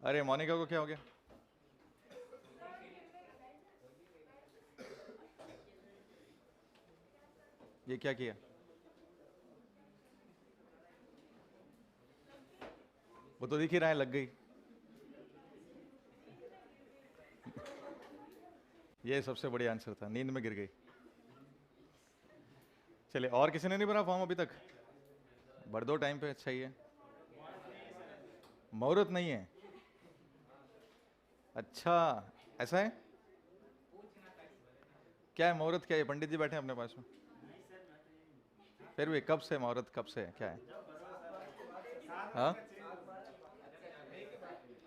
अरे मोनिका को क्या हो गया? ये क्या किया? वो तो दिख ही रहा है, लग गई। ये सबसे बढ़िया आंसर था, नींद में गिर गई। चलिए, और किसी ने नहीं भरा फॉर्म अभी तक? भर दो टाइम पे, अच्छा ही है। मुहूर्त नहीं है? अच्छा, ऐसा है? क्या है मुहूर्त? क्या है? पंडित जी बैठे हैं अपने पास में। फिर भी कब से मुहूर्त, कब से है, क्या है? हाँ,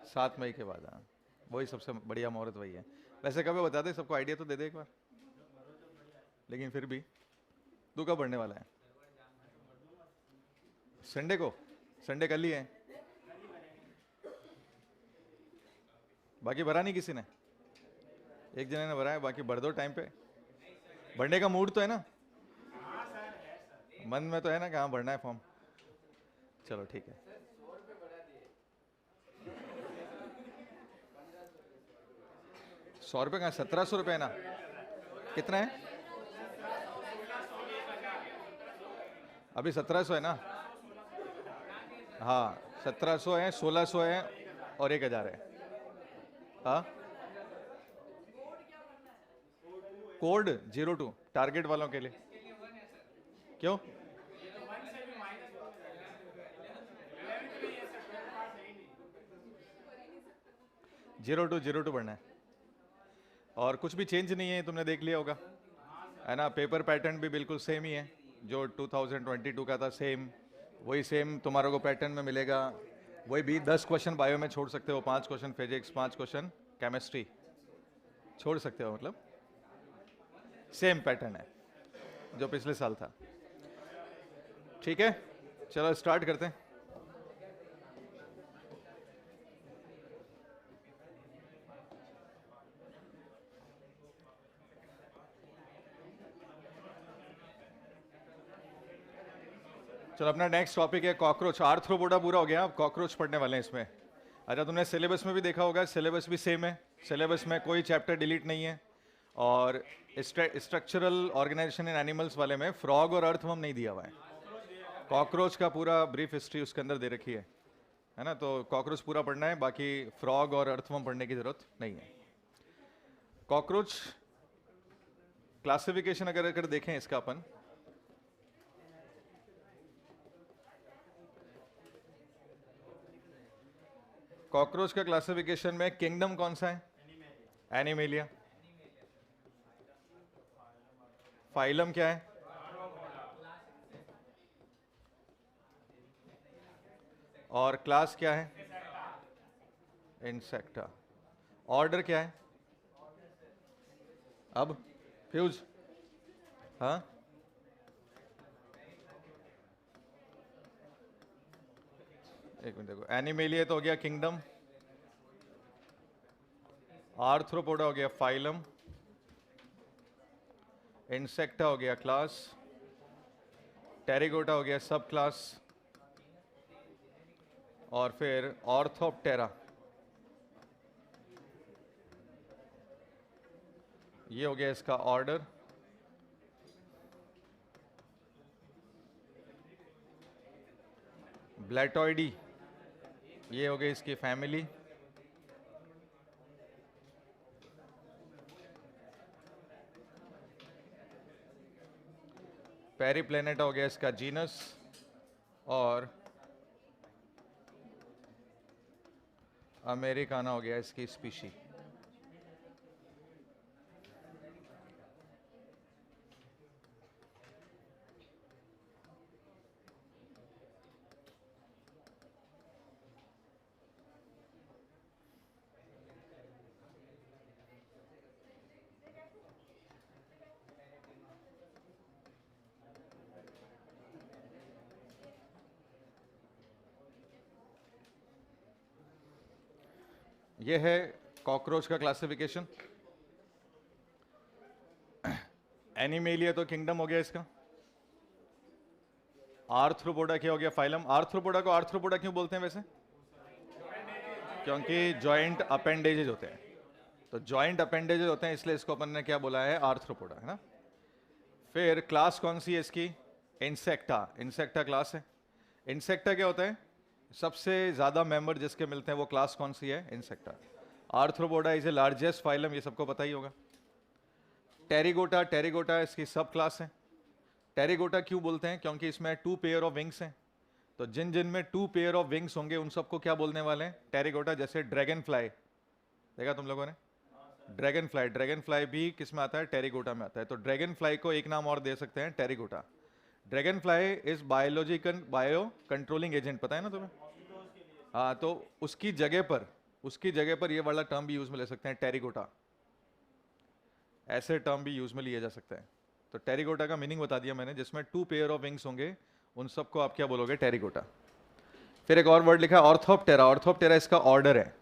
7 मई के बाद। हाँ, वही सबसे बढ़िया मुहूर्त वही है। वैसे कब है बता दे, सबको आइडिया तो दे दे एक बार। लेकिन फिर भी तू कब बढ़ने वाला है? संडे को? संडे कल ही है। बाकी भरा नहीं किसी ने? एक जने ने भरा है, बाकी भर दो टाइम पे। भरने का मूड तो है ना? मन में तो है ना कि हाँ भरना है फॉर्म? चलो ठीक है। 100 रुपये का? 1700 रुपये है ना? कितना है अभी? 1700 है ना? हाँ, 1700 है, 1600 है और 1000 है। हाँ, कोड 02 टारगेट वालों के लिए। क्यों? 02 बढ़ना है। और कुछ भी चेंज नहीं है, तुमने देख लिया होगा, है ना? पेपर पैटर्न भी बिल्कुल सेम ही है जो 2022 का था, सेम वही सेम तुम्हारे को पैटर्न में मिलेगा। वही भी 10 क्वेश्चन बायो में छोड़ सकते हो, 5 क्वेश्चन फिजिक्स, 5 क्वेश्चन केमिस्ट्री छोड़ सकते हो, मतलब सेम पैटर्न है जो पिछले साल था। ठीक है, चलो स्टार्ट करते हैं। चलो, अपना नेक्स्ट टॉपिक है कॉकरोच। आर्थ्रोपोडा पूरा हो गया, अब कॉकरोच पढ़ने वाले हैं इसमें। अच्छा, तुमने सिलेबस में भी देखा होगा, सिलेबस भी सेम है, सिलेबस में कोई चैप्टर डिलीट नहीं है। और स्ट्रक्चरल ऑर्गेनाइजेशन इन एनिमल्स वाले में फ्रॉग और अर्थवर्म नहीं दिया हुआ है। कॉकरोच का पूरा ब्रीफ हिस्ट्री उसके अंदर दे रखी है ना? तो कॉकरोच पूरा पढ़ना है, बाकी फ्रॉग और अर्थवर्म पढ़ने की जरूरत नहीं है। कॉकरोच क्लासिफिकेशन अगर अगर देखें इसका अपन, कॉकरोच का क्लासिफिकेशन में किंगडम कौन सा है? एनिमेलिया। फाइलम क्या है? और क्लास क्या है? इंसेक्टा। ऑर्डर क्या है? अब फ्यूज। हाँ, एक मिनट देखो, एनिमेलिया तो हो गया किंगडम, आर्थ्रोपोडा हो गया फाइलम, इंसेक्टा हो गया क्लास, टेरिगोटा हो गया सब क्लास, और फिर ऑर्थोप्टेरा, ये हो गया इसका ऑर्डर। ब्लैटोइडी, ये हो गई इसकी फैमिली। पेरीप्लेनेटा हो गया इसका जीनस। और अमेरिकाना हो गया इसकी स्पीशी। ये है कॉकरोच का क्लासिफिकेशन। एनिमेलिया तो किंगडम हो गया इसका। आर्थ्रोपोडा क्या हो गया? फाइलम। आर्थ्रोपोडा को आर्थ्रोपोडा क्यों बोलते हैं वैसे? क्योंकि जॉइंट अपेंडेजेज होते हैं, तो जॉइंट अपेंडेजेज होते हैं, इसलिए इसको अपन ने क्या बोला है, आर्थ्रोपोडा, है ना। फिर क्लास कौन सी है इसकी, इंसेक्टा, इंसेक्टा क्लास है। इंसेक्टा क्या होता है, सबसे ज्यादा मेंबर जिसके मिलते हैं वो क्लास कौन सी है, insecta. Arthropoda is a largest phylum, ये सबको पता ही होगा। टेरिगोटा, टेरिगोटा इसकी सब क्लास है। टेरिगोटा क्यों बोलते हैं, क्योंकि इसमें 2 पेयर ऑफ विंग्स हैं, तो जिन जिन में 2 पेयर ऑफ विंग्स होंगे उन सबको क्या बोलने वाले हैं, टेरिगोटा। जैसे ड्रैगन फ्लाई देखा तुम लोगों ने, ड्रैगन फ्लाई, ड्रैगन फ्लाई भी किस में आता है, टेरिगोटा में आता है। तो ड्रैगन फ्लाई को एक नाम और दे सकते हैं, Pterygota. Dragon fly is biological bio controlling agent, पता है ना तुम्हें। हाँ, तो उसकी जगह पर ये वाला टर्म भी यूज में ले सकते हैं, टेरिगोटा। ऐसे टर्म भी यूज में लिए जा सकते हैं। तो टेरिगोटा का मीनिंग बता दिया मैंने, जिसमें 2 पेयर ऑफ विंग्स होंगे उन सबको आप क्या बोलोगे, टेरिगोटा। फिर एक और वर्ड लिखा है ऑर्थोप्टेरा, ऑर्थोप्टेरा इसका ऑर्डर है।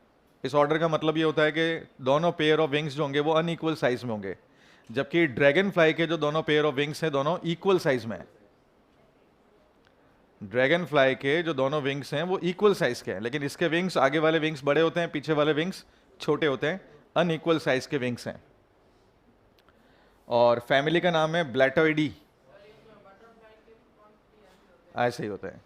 इस ऑर्डर का मतलब ये होता है कि दोनों पेयर ऑफ विंग्स जो होंगे वो अनइक्वल साइज में होंगे, जबकि ड्रैगन फ्लाई के जो दोनों पेयर ऑफ विंग्स हैं दोनों इक्वल साइज में है। ड्रैगन फ्लाई के जो दोनों विंग्स हैं वो इक्वल साइज के हैं, लेकिन इसके विंग्स, आगे वाले विंग्स बड़े होते हैं, पीछे वाले विंग्स छोटे होते हैं, अनइक्वल साइज के विंग्स हैं। और फैमिली का नाम है ब्लैटोइडी, ऐसे ही होते हैं।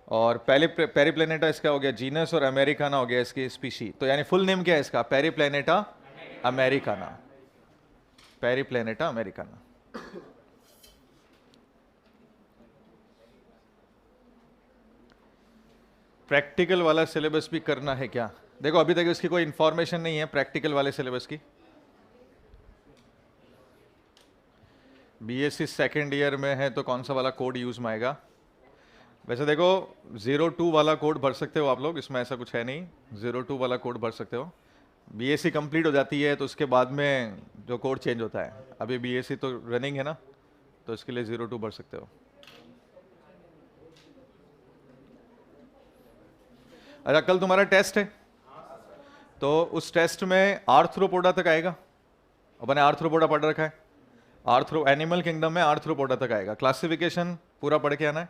और पेरीप्लेनेटा इसका हो गया जीनस, और अमेरिकाना हो गया इसकी स्पीशी। तो यानी फुल नेम क्या है इसका, Periplaneta Americana, Periplaneta Americana. Practical वाला सिलेबस भी करना है क्या, देखो अभी तक इसकी कोई इंफॉर्मेशन नहीं है प्रैक्टिकल वाले सिलेबस की। बीएससी सेकेंड ईयर में है तो कौन सा वाला कोड यूज में आएगा, वैसे देखो 02 वाला कोड भर सकते हो आप लोग, इसमें ऐसा कुछ है नहीं, 02 वाला कोड भर सकते हो। बीएससी कंप्लीट हो जाती है तो उसके बाद में जो कोड चेंज होता है, अभी बीएससी तो रनिंग है ना, तो इसके लिए 02 भर सकते हो। अच्छा, कल तुम्हारा टेस्ट है, तो उस टेस्ट में आर्थ्रोपोडा तक आएगा, अपने आर्थ्रोपोडा पढ़ रखा है, आर्थ्रो एनिमल किंगडम में आर्थ्रोपोडा तक आएगा। क्लासिफिकेशन पूरा पढ़ के आना है,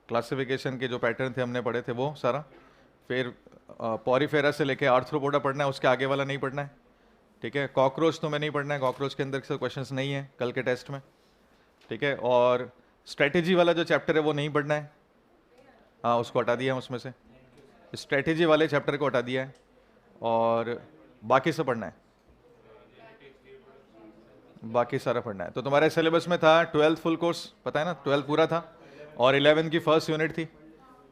क्लासिफिकेशन के जो पैटर्न थे हमने पढ़े थे वो सारा। फिर पॉरीफेरा से लेके आर्थ्रोपोडा पढ़ना है, उसके आगे वाला नहीं पढ़ना है, ठीक है। कॉकरोच तो मैं नहीं पढ़ना है, कॉकरोच के अंदर से क्वेश्चंस नहीं है कल के टेस्ट में, ठीक है। और स्ट्रेटेजी वाला जो चैप्टर है वो नहीं पढ़ना है, हाँ उसको हटा दिया है उसमें से, स्ट्रेटेजी वाले चैप्टर को हटा दिया है, और बाकी सब पढ़ना है, बाकी सारा पढ़ना है। तो तुम्हारे सिलेबस में था 12th फुल कोर्स, पता है ना, 12 पूरा था, और 11 की फर्स्ट यूनिट थी,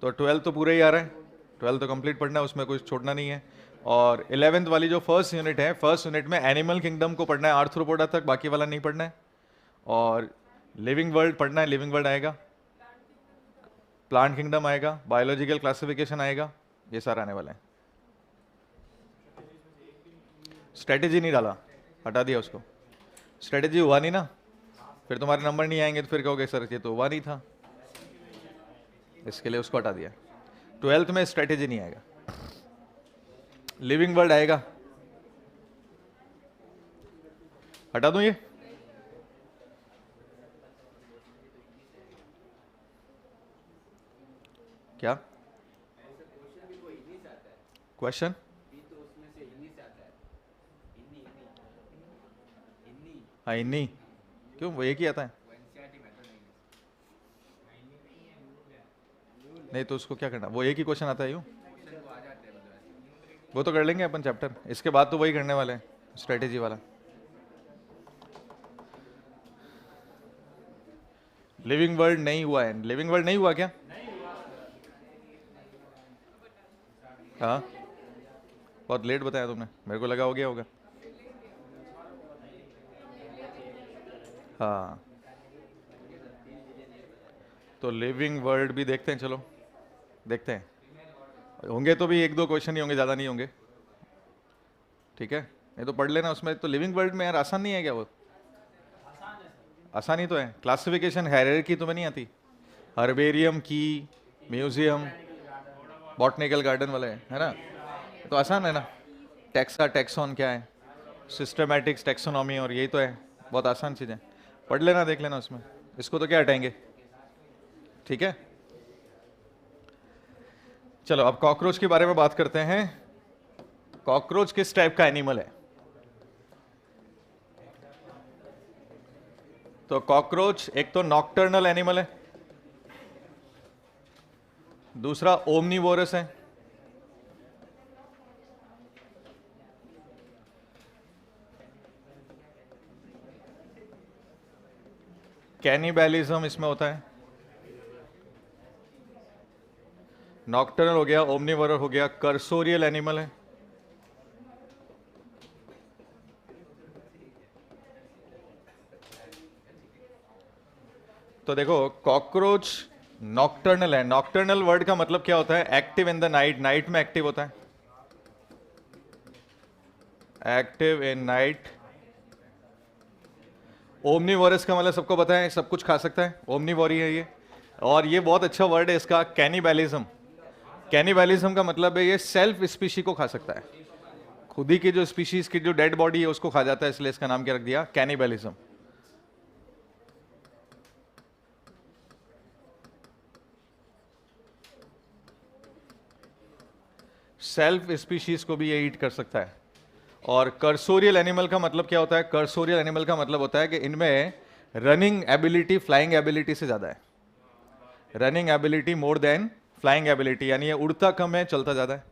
तो 12 तो पूरा ही आ रहा है, 12 तो कंप्लीट पढ़ना है, उसमें कुछ छोड़ना नहीं है। और 11th वाली जो फर्स्ट यूनिट है, फर्स्ट यूनिट में एनिमल किंगडम को पढ़ना है आर्थ्रोपोडा तक, बाकी वाला नहीं पढ़ना है। और लिविंग वर्ल्ड पढ़ना है, लिविंग वर्ल्ड आएगा, प्लांट किंगडम आएगा, बायोलॉजिकल क्लासिफिकेशन आएगा, ये सारा आने वाला है। स्ट्रेटेजी नहीं डाला, हटा दिया उसको, स्ट्रेटेजी हुआ नहीं ना, फिर तुम्हारे नंबर नहीं आएंगे तो फिर कहोगे सर ये तो हुआ नहीं था, इसके लिए उसको हटा दिया। 12th में स्ट्रेटेजी नहीं आएगा, लिविंग वर्ल्ड आएगा, हटा दूं ये, क्या क्वेश्चन, हाँ इन्नी, क्यों वो एक ही आता है, नहीं तो उसको क्या करना, वो एक ही क्वेश्चन आता है यूँ, वो तो कर लेंगे अपन चैप्टर, इसके बाद तो वही करने वाले हैं स्ट्रेटेजी वाला। लिविंग वर्ल्ड नहीं हुआ है, लिविंग वर्ल्ड नहीं हुआ क्या, हाँ बहुत लेट बताया तुमने, मेरे को लगा हो गया होगा। हाँ तो लिविंग वर्ल्ड भी देखते हैं, चलो देखते हैं, होंगे तो भी 1-2 क्वेश्चन ही होंगे, ज़्यादा नहीं होंगे, ठीक है। नहीं तो पढ़ लेना उसमें, तो लिविंग वर्ल्ड में यार आसान नहीं है क्या, वो आसान ही तो है। क्लासिफिकेशन हायरार्की तुम्हें नहीं आती, हर्बेरियम की, म्यूजियम, बॉटनिकल गार्डन वाले है ना, तो आसान है ना। टेक्सा टेक्सॉन क्या है, सिस्टमैटिक्स टेक्सोनॉमी, और यही तो है, बहुत आसान चीज़ें, पढ़ लेना, देख लेना उसमें, इसको तो क्या हटाएंगे, ठीक है। चलो अब कॉकरोच के बारे में बात करते हैं। कॉकरोच किस टाइप का एनिमल है? तो कॉकरोच एक तो नॉकटर्नल एनिमल है, दूसरा ओमनीवोरस है, कैनिबैलिज्म इसमें होता है। नॉकटर्नल हो गया, ओमनीवोरस हो गया, कर्सोरियल एनिमल है। तो देखो कॉकरोच नॉकटर्नल है। नॉकटर्नल वर्ड का मतलब क्या होता है? Active in the night, night में एक्टिव होता है, एक्टिव इन नाइट। ओमनीवोरस का मतलब सबको पता है, सब कुछ खा सकता है, ओमनीवोरी है ये। और ये बहुत अच्छा वर्ड है इसका, कैनिबैलिज्म। कैनिबैलिज्म का मतलब है ये सेल्फ स्पीशी को खा सकता है, खुद ही की जो स्पीशीज की जो डेड बॉडी है उसको खा जाता है, इसलिए इसका नाम क्या रख दिया? कैनिबैलिज्म। सेल्फ स्पीशीज को भी ये ईट कर सकता है। और कर्सोरियल एनिमल का मतलब क्या होता है? कर्सोरियल एनिमल का मतलब होता है कि इनमें रनिंग एबिलिटी फ्लाइंग एबिलिटी से ज्यादा है, running ability more than flying ability, यानी ये उड़ता कम है, चलता ज्यादा है।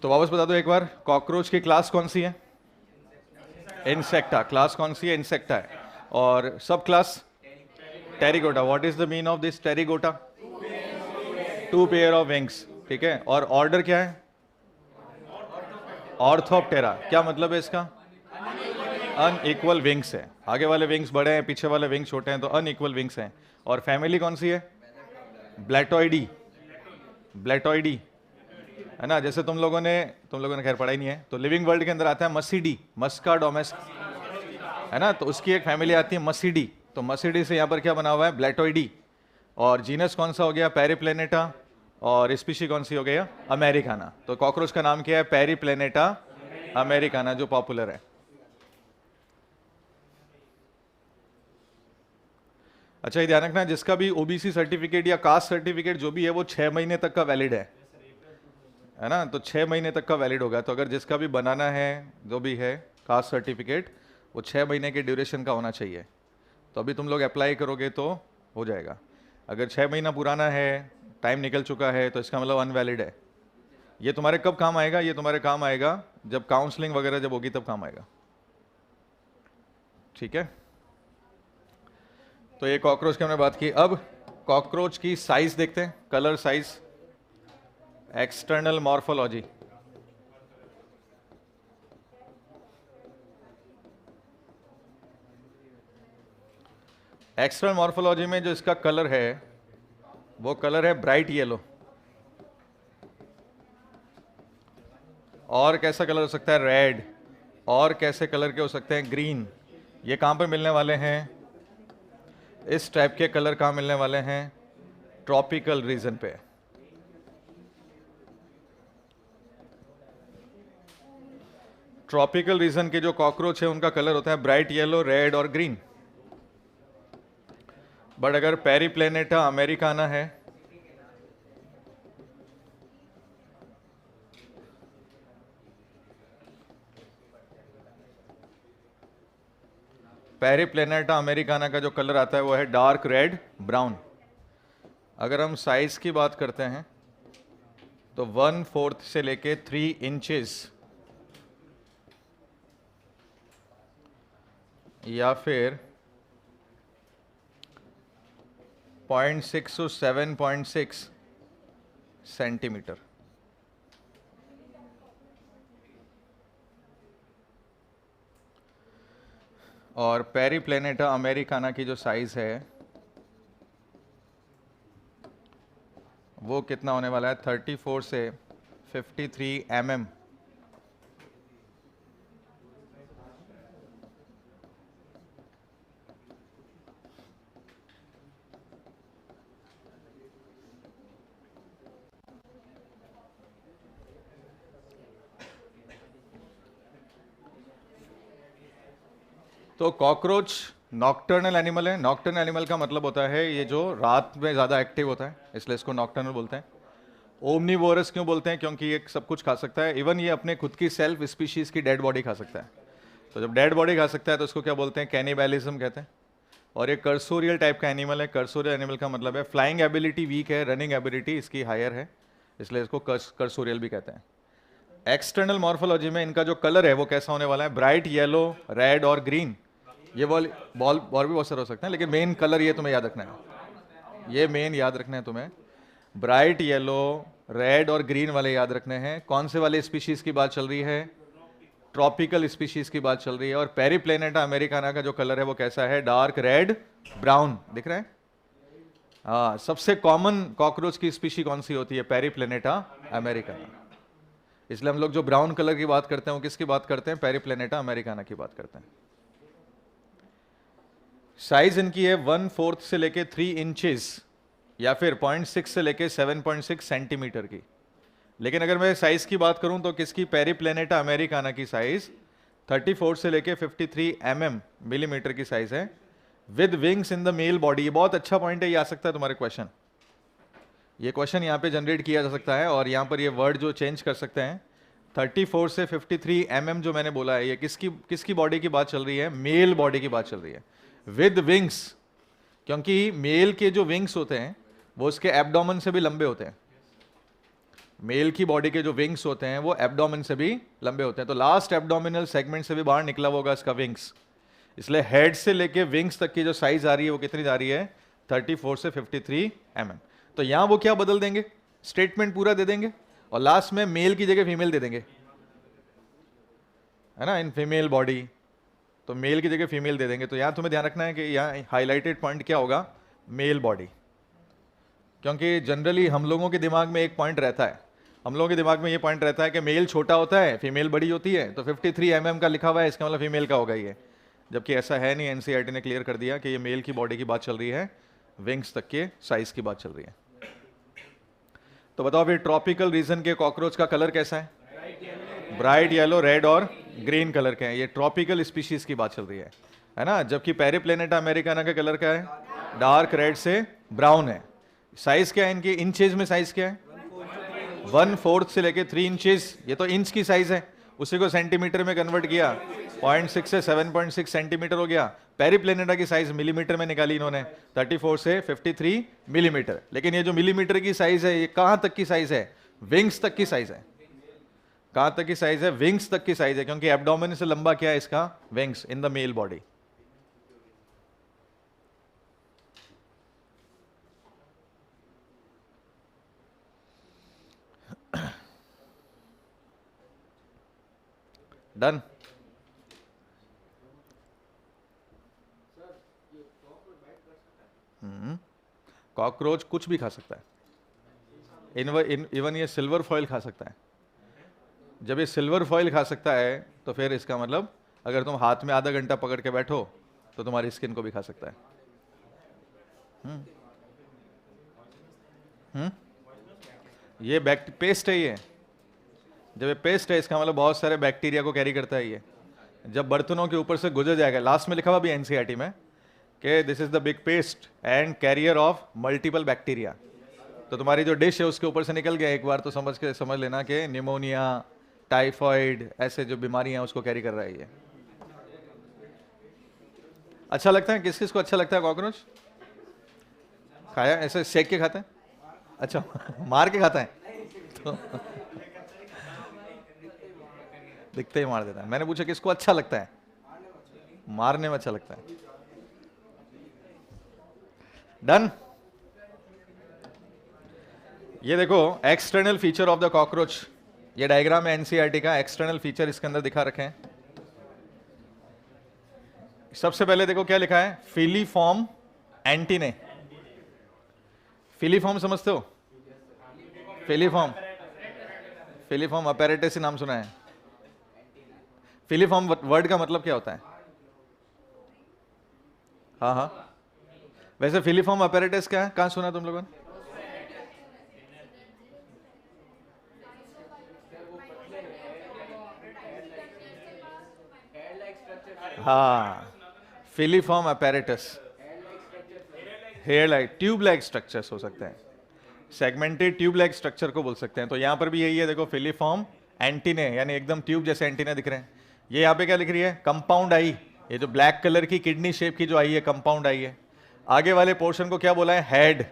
तो वापस बता दो एक बार, कॉकरोच की क्लास कौन सी है? इंसेक्टा। क्लास कौन सी है? इंसेक्टा है। और subclass Pterygota. What is the mean of this Pterygota? Two pair of wings, ठीक है। और ऑर्डर क्या है? ऑर्थोप्टेरा। क्या मतलब है इसका? अनइक्वल विंग्स है, आगे वाले विंग्स बड़े हैं, पीछे वाले विंग्स छोटे हैं, तो अनइक्वल विंग्स हैं। और फैमिली कौन सी है? ब्लैटोइडी। ब्लैटोइडी है ना। जैसे तुम लोगों ने खैर पढ़ा ही नहीं है, तो लिविंग वर्ल्ड के अंदर आता है मसीडी, मस्का डोमेस, है ना। तो उसकी एक फैमिली आती है मसीडी, तो मसीडी से यहाँ पर क्या बना हुआ है? ब्लैटोइडी। और जीनस कौन सा हो गया? पेरिप्लेनेटा। और स्पीशी कौन सी हो गया? अमेरिकाना। तो कॉकरोच का नाम क्या है? पेरिप्लेनेटा अमेरिकाना, जो पॉपुलर है। अच्छा, ये ध्यान रखना, जिसका भी ओबीसी सर्टिफिकेट या कास्ट सर्टिफिकेट जो भी है वो 6 महीने तक का वैलिड है ना। तो 6 महीने तक का वैलिड होगा। तो अगर जिसका भी बनाना है, जो भी है कास्ट सर्टिफिकेट, वो 6 महीने के ड्यूरेशन का होना चाहिए। तो अभी तुम लोग अप्लाई करोगे तो हो जाएगा। अगर 6 महीना पुराना है, टाइम निकल चुका है, तो इसका मतलब अनवैलिड है। ये तुम्हारे कब काम आएगा? ये तुम्हारे काम आएगा जब काउंसलिंग वगैरह जब होगी, तब काम आएगा, ठीक है। तो ये कॉकरोच की हमने बात की। अब कॉकरोच की साइज देखते हैं, colour size, external morphology. External morphology में जो इसका कलर है वो कलर है ब्राइट येलो। और कैसा कलर हो सकता है? रेड। और कैसे कलर के हो सकते हैं? ग्रीन। ये कहाँ पर मिलने वाले हैं? इस टाइप के कलर कहाँ मिलने वाले हैं? ट्रॉपिकल रीजन पे। ट्रॉपिकल रीजन के जो कॉकरोच है उनका कलर होता है ब्राइट येलो, रेड और ग्रीन। बट अगर पेरिप्लेनेटा अमेरिकाना है, पेरिप्लेनेटा अमेरिकाना का जो कलर आता है वो है डार्क रेड ब्राउन। अगर हम साइज की बात करते हैं तो 1/4 से लेके 3 इंचेस या फिर 0.6 to 7.6 सेंटीमीटर। और पेरिप्लेनेटा अमेरिकाना की जो साइज है वो कितना होने वाला है? 34 से 53 mm। तो कॉकरोच नॉक्टर्नल एनिमल है। नॉक्टर्नल एनिमल का मतलब होता है ये जो रात में ज़्यादा एक्टिव होता है, इसलिए इसको नॉक्टर्नल बोलते हैं। ओमनीवोरस क्यों बोलते हैं? क्योंकि ये सब कुछ खा सकता है, इवन ये अपने खुद की सेल्फ स्पीशीज़ की डेड बॉडी खा सकता है। तो जब डेड बॉडी खा सकता है तो उसको क्या बोलते हैं? कैनिबैलिज्म कहते हैं। और ये कर्सोरियल टाइप का एनिमल है। कर्सोरियल एनिमल का मतलब है फ्लाइंग एबिलिटी वीक है, रनिंग एबिलिटी इसकी हायर है, इसलिए इसको कर्सोरियल भी कहते हैं। एक्सटर्नल मॉर्फोलॉजी में इनका जो कलर है वो कैसा होने वाला है? ब्राइट येलो, रेड और ग्रीन। ये बॉल बॉल और भी बहुत सारे हो सकते हैं, लेकिन मेन कलर ये तुम्हें याद रखना है, ये मेन याद रखना है तुम्हें। ब्राइट येलो, रेड और ग्रीन वाले याद रखने हैं। कौन से वाले स्पीशीज की बात चल रही है? ट्रॉपिकल स्पीशीज की बात चल रही है। और पेरीप्लेनेटा अमेरिकाना का जो कलर है वो कैसा है? डार्क रेड ब्राउन, दिख रहा है? हाँ, सबसे कॉमन कॉकरोच की स्पीशी कौन सी होती है? Periplaneta Americana. इसलिए हम लोग जो ब्राउन कलर की बात करते हैं वो किसकी बात करते हैं? पेरीप्लेनेटा अमेरिकाना की बात करते हैं। साइज इनकी है 1/4 से लेके 3 इंचेस या फिर 0.6 से लेके 7.6 सेंटीमीटर की। लेकिन अगर मैं साइज की बात करूं तो किसकी? पेरीप्लेनेटा अमेरिकाना की साइज 34 से लेके 53 मिलीमीटर की साइज है, with wings in the male body. ये बहुत अच्छा पॉइंट है, ये आ सकता है तुम्हारे क्वेश्चन। ये क्वेश्चन यहाँ पे जनरेट किया जा सकता है और यहाँ पर ये वर्ड जो चेंज कर सकते हैं। 34 से 53 जो मैंने बोला है, ये किसकी बॉडी की बात चल रही है? मेल बॉडी की बात चल रही है, विद विंग्स। क्योंकि मेल के जो विंग्स होते हैं वो उसके एब्डोमेन से भी लंबे होते हैं। मेल की बॉडी के जो विंग्स होते हैं वो एब्डोमेन से भी लंबे होते हैं, तो लास्ट एब्डोमिनल सेगमेंट से भी बाहर निकला होगा इसका विंग्स। इसलिए हेड से लेके विंग्स तक की जो साइज आ रही है वो कितनी जा रही है? 34 से 53 तो यहां वो क्या बदल देंगे? स्टेटमेंट पूरा दे देंगे और लास्ट में मेल की जगह फीमेल दे देंगे, है ना? इन फीमेल बॉडी, तो मेल की जगह फीमेल दे देंगे। तो यहां तुम्हें ध्यान रखना है कि यहाँ हाईलाइटेड पॉइंट क्या होगा? Mail body. क्योंकि जनरली हम लोगों के दिमाग में एक पॉइंट रहता है, हम लोगों के दिमाग में ये पॉइंट रहता है कि मेल छोटा होता है, फीमेल बड़ी होती है, तो 53 का लिखा हुआ है, इसका मतलब फीमेल का होगा ये। जबकि ऐसा है नहीं, एनसीईआरटी ने क्लियर कर दिया कि ये मेल की बॉडी की बात चल रही है, विंग्स तक के साइज की बात चल रही है। तो बताओ फिर ट्रॉपिकल रीजन के कॉकरोच का कलर कैसा है? ब्राइट येलो, रेड और ग्रीन कलर के हैं। ये ट्रॉपिकल स्पीशीज की बात चल रही है ना? जबकि पेरीप्लेनेटा अमेरिकाना का कलर क्या है? डार्क रेड से ब्राउन है। साइज क्या है इनकी? इंचेज में साइज क्या है? 1/4 से लेके 3 इंचेस। ये तो इंच की साइज है, उसी को सेंटीमीटर में कन्वर्ट किया, 0.6 से 7.6 सेंटीमीटर हो गया। पेरीप्लेनेटा की साइज मिलीमीटर में निकाली इन्होंने, 34 से 53 मिलीमीटर। लेकिन ये जो मिलीमीटर की साइज है ये कहां तक की साइज है? विंग्स तक की साइज है। कहां तक की साइज है? विंग्स तक की साइज है, क्योंकि एब्डोमेन से लंबा क्या है इसका? Wings in the male body. Done. Cockroach कुछ भी खा सकता है, इवन ये सिल्वर फॉइल खा सकता है। जब ये सिल्वर फॉइल खा सकता है तो फिर इसका मतलब अगर तुम हाथ में आधा घंटा पकड़ के बैठो तो तुम्हारी स्किन को भी खा सकता है। ये पेस्ट है ये। जब ये पेस्ट है इसका मतलब बहुत सारे बैक्टीरिया को कैरी करता है ये। जब बर्तनों के ऊपर से गुजर जाएगा, लास्ट में लिखा हुआ भी एनसीईआरटी में कि this is the big paste and carrier of multiple bacteria. तो तुम्हारी जो डिश है उसके ऊपर से निकल गया एक बार तो समझ लेना कि निमोनिया, टाइफॉइड, ऐसे जो बीमारियां हैं उसको कैरी कर रहा है ये। अच्छा लगता है? किस किस को अच्छा लगता है कॉकरोच? खाया ऐसे सेक के खाता है? अच्छा मार के खाता है तो दिखते ही मार देता है। मैंने पूछा किसको अच्छा लगता है? मारने में अच्छा लगता है। डन। ये देखो external feature of the cockroach, ये डायग्राम है एनसीईआरटी का। एक्सटर्नल फीचर इसके अंदर दिखा रखे हैं। सबसे पहले देखो क्या लिखा है? Filiform antennae. फिलीफॉर्म समझते हो? फिलीफॉर्म अपैरेटस नाम सुना है? फिलीफॉर्म वर्ड का मतलब क्या होता है? हाँ हाँ, वैसे फिलीफॉर्म अपैरेटस क्या है? कहां सुना तुम लोगों ने? हाँ, filiform apparatus, hair like, tube like structures हो सकते हैं, सेगमेंटेड ट्यूब लाइक स्ट्रक्चर को बोल सकते हैं। तो यहाँ पर भी यही है, देखो फिलीफॉर्म एंटीने, यानी एकदम ट्यूब जैसे एंटीने दिख रहे हैं। ये यहाँ पे क्या लिख रही है, कंपाउंड आई, ये जो ब्लैक कलर की किडनी शेप की जो आई है कंपाउंड आई है। आगे वाले पोर्शन को क्या बोला है, हेड,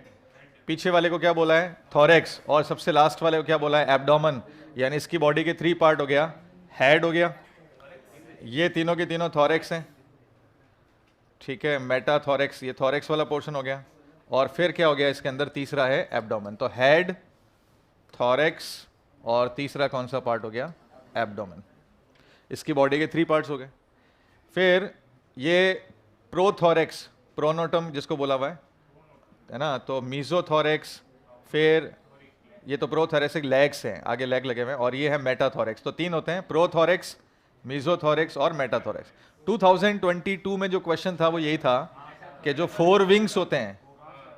पीछे वाले को क्या बोला है, थोरेक्स, और सबसे लास्ट वाले को क्या बोला है, एब्डोमेन। यानी इसकी बॉडी के 3 पार्ट हो गया, हेड हो गया, ये तीनों के तीनों थोरेक्स हैं, ठीक है, मेटाथोरेक्स, ये थोरेक्स वाला पोर्शन हो गया, और फिर क्या हो गया इसके अंदर, तीसरा है एब्डोमेन। तो हेड, थोरेक्स और तीसरा कौन सा पार्ट हो गया, एब्डोमेन। इसकी बॉडी के 3 पार्ट्स हो गए। फिर ये प्रोथोरेक्स, प्रोनोटम जिसको बोला हुआ है ना, तो मीजोथोरेक्स, फिर ये तो प्रोथोरेक्स लेग्स हैं, आगे लेग लगे हुए हैं, और ये है मेटाथोरेक्स। तो 3 होते हैं, प्रोथोरेक्स, मीजोथोरेक्स और मेटाथोरेक्स। 2022 में जो क्वेश्चन था वो यही था कि जो 4 विंग्स होते हैं,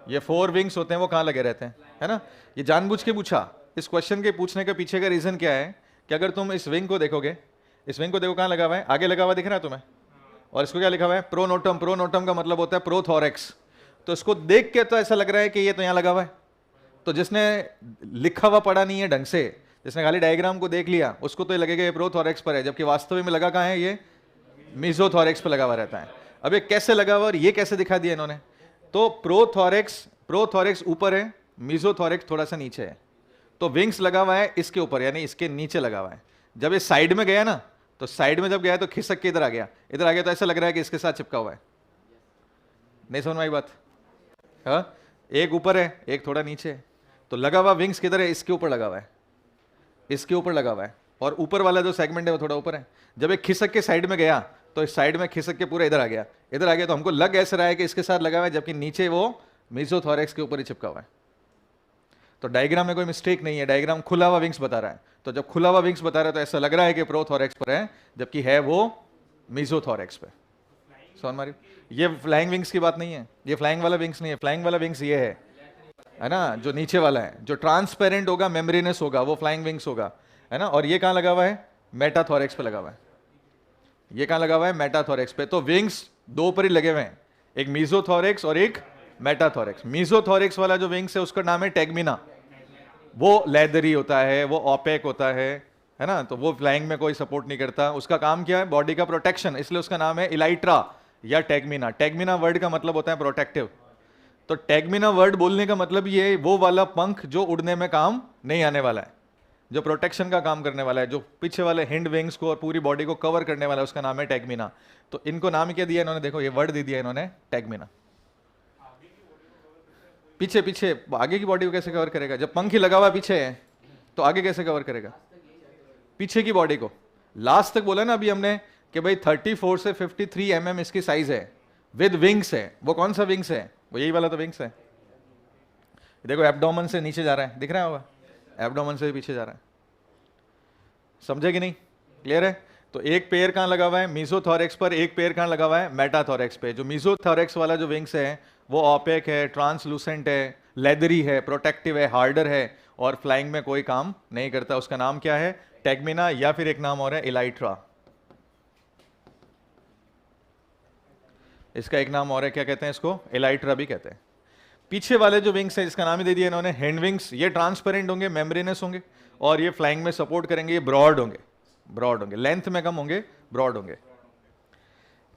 ये 4 विंग्स होते हैं वो कहाँ लगे रहते हैं, है ना। ये जानबूझ के पूछा। इस क्वेश्चन के पूछने के पीछे का रीजन क्या है कि अगर तुम इस विंग को देखोगे, इस विंग को देखो कहाँ लगा हुआ है, आगे लगा हुआ दिख रहा है तुम्हें, और इसको क्या लिखा हुआ है, प्रोनोटम। प्रोनोटम का मतलब होता है प्रोथोरेक्स। तो इसको देख के तो ऐसा लग रहा है कि ये तो यहाँ लगा हुआ है। तो जिसने लिखा हुआ पढ़ा नहीं है ढंग से, जिसने खाली डायग्राम को देख लिया, उसको तो ये लगेगा ये प्रोथोरेक्स पर है, जबकि वास्तव में लगा कहाँ है, ये मीजोथोरेक्स पर लगा हुआ रहता है। अब ये कैसे लगा हुआ और ये कैसे दिखा दिया इन्होंने। तो प्रोथोरेक्स ऊपर है, मीजोथोरेक्स थोड़ा सा नीचे है। तो विंग्स लगा हुआ है इसके ऊपर, यानी इसके नीचे लगा हुआ है। जब ये साइड में गया ना, तो साइड में जब गया तो खिसक के इधर आ गया, इधर आ गया, तो ऐसा लग रहा है कि इसके साथ चिपका हुआ है। नहीं समझ में आई बात, हाँ, एक ऊपर है एक थोड़ा नीचे है। तो लगा हुआ विंग्स किधर है, इसके ऊपर लगा हुआ है, इसके ऊपर लगा हुआ है, और ऊपर वाला जो सेगमेंट है वो थोड़ा ऊपर है। जब एक खिसक के साइड में गया तो इस साइड में खिसक के पूरा इधर आ गया, इधर आ गया, तो हमको लग ऐसा रहा है कि इसके साथ लगा हुआ है, जबकि नीचे वो मीजोथोरेक्स के ऊपर ही चिपका हुआ है। तो डायग्राम में कोई मिस्टेक नहीं है, डायग्राम खुला हुआ विंग्स बता रहा है। तो जब खुला हुआ विंग्स बता रहा है तो ऐसा लग रहा है कि प्रोथोरेक्स पर है, जबकि है वो मीजोथोरेक्स पे। समझ मारी। ये फ्लाइंग विंग्स की बात नहीं है, ये फ्लाइंग वाला विंग्स नहीं है। फ्लाइंग वाला विंग्स ये है ना, जो नीचे वाला है, जो ट्रांसपेरेंट होगा, मेम्ब्रेनस होगा, वो फ्लाइंग विंग्स होगा, है ना। और ये कहाँ लगा हुआ है, मेटाथोरेक्स पे लगा हुआ है। ये कहाँ लगा हुआ है, मेटाथोरेक्स पे। तो विंग्स 2 पर ही लगे हुए हैं, एक मीजोथोरेक्स और एक मेटाथोरेक्स। मीजोथोरेक्स वाला जो विंग्स है उसका नाम है टेगमिना। वो लेदरी होता है, वो ओपेक होता है ना। तो वो फ्लाइंग में कोई सपोर्ट नहीं करता। उसका काम क्या है, बॉडी का प्रोटेक्शन, इसलिए उसका नाम है इलाइट्रा या टेगमिना। टेगमिना वर्ड का मतलब होता है प्रोटेक्टिव। तो टेगमिना वर्ड बोलने का मतलब ये वो वाला पंख जो उड़ने में काम नहीं आने वाला है, जो प्रोटेक्शन का काम करने वाला है, जो पीछे वाले हिंड विंग्स को और पूरी बॉडी को कवर करने वाला है, उसका नाम है टेगमिना। तो इनको नाम क्या दिया इन्होंने, देखो ये वर्ड दे दिया इन्होंने, टेगमिना। पीछे पीछे आगे की बॉडी को कैसे कवर करेगा, जब पंख ही लगा हुआ पीछे है तो आगे कैसे कवर करेगा, पीछे की बॉडी को। लास्ट तक बोला ना अभी हमने कि भाई 34 से 53 mm इसकी साइज है, विद विंग्स है। वो कौन सा विंग्स है, वो यही वाला तो विंग्स है। देखो एब्डोमेन से नीचे जा रहा है, दिख रहा होगा, एब्डोमेन से भी पीछे जा रहा है। समझे कि नहीं, क्लियर है। तो एक पैर कहाँ लगा हुआ है, मीजोथोरेक्स पर, एक पैर कहाँ लगा हुआ है, मेटाथोरेक्स पे। जो मीजोथोरेक्स वाला जो विंग्स है वो ओपेक है, ट्रांसलूसेंट है, लेदरी है, प्रोटेक्टिव है, हार्डर है, और फ्लाइंग में कोई काम नहीं करता। उसका नाम क्या है, टेगमिना, या फिर एक नाम और है इलाइट्रा। इसका एक नाम और है, क्या कहते हैं इसको, इलाइट्रा भी कहते हैं। पीछे वाले जो विंग्स है इसका नाम ही दे दिया इन्होंने हैंड विंग्स। ये ट्रांसपेरेंट होंगे, मेम्ब्रेनस होंगे, और ये फ्लाइंग में सपोर्ट करेंगे। ये ब्रॉड होंगे, लेंथ में कम होंगे, ब्रॉड होंगे,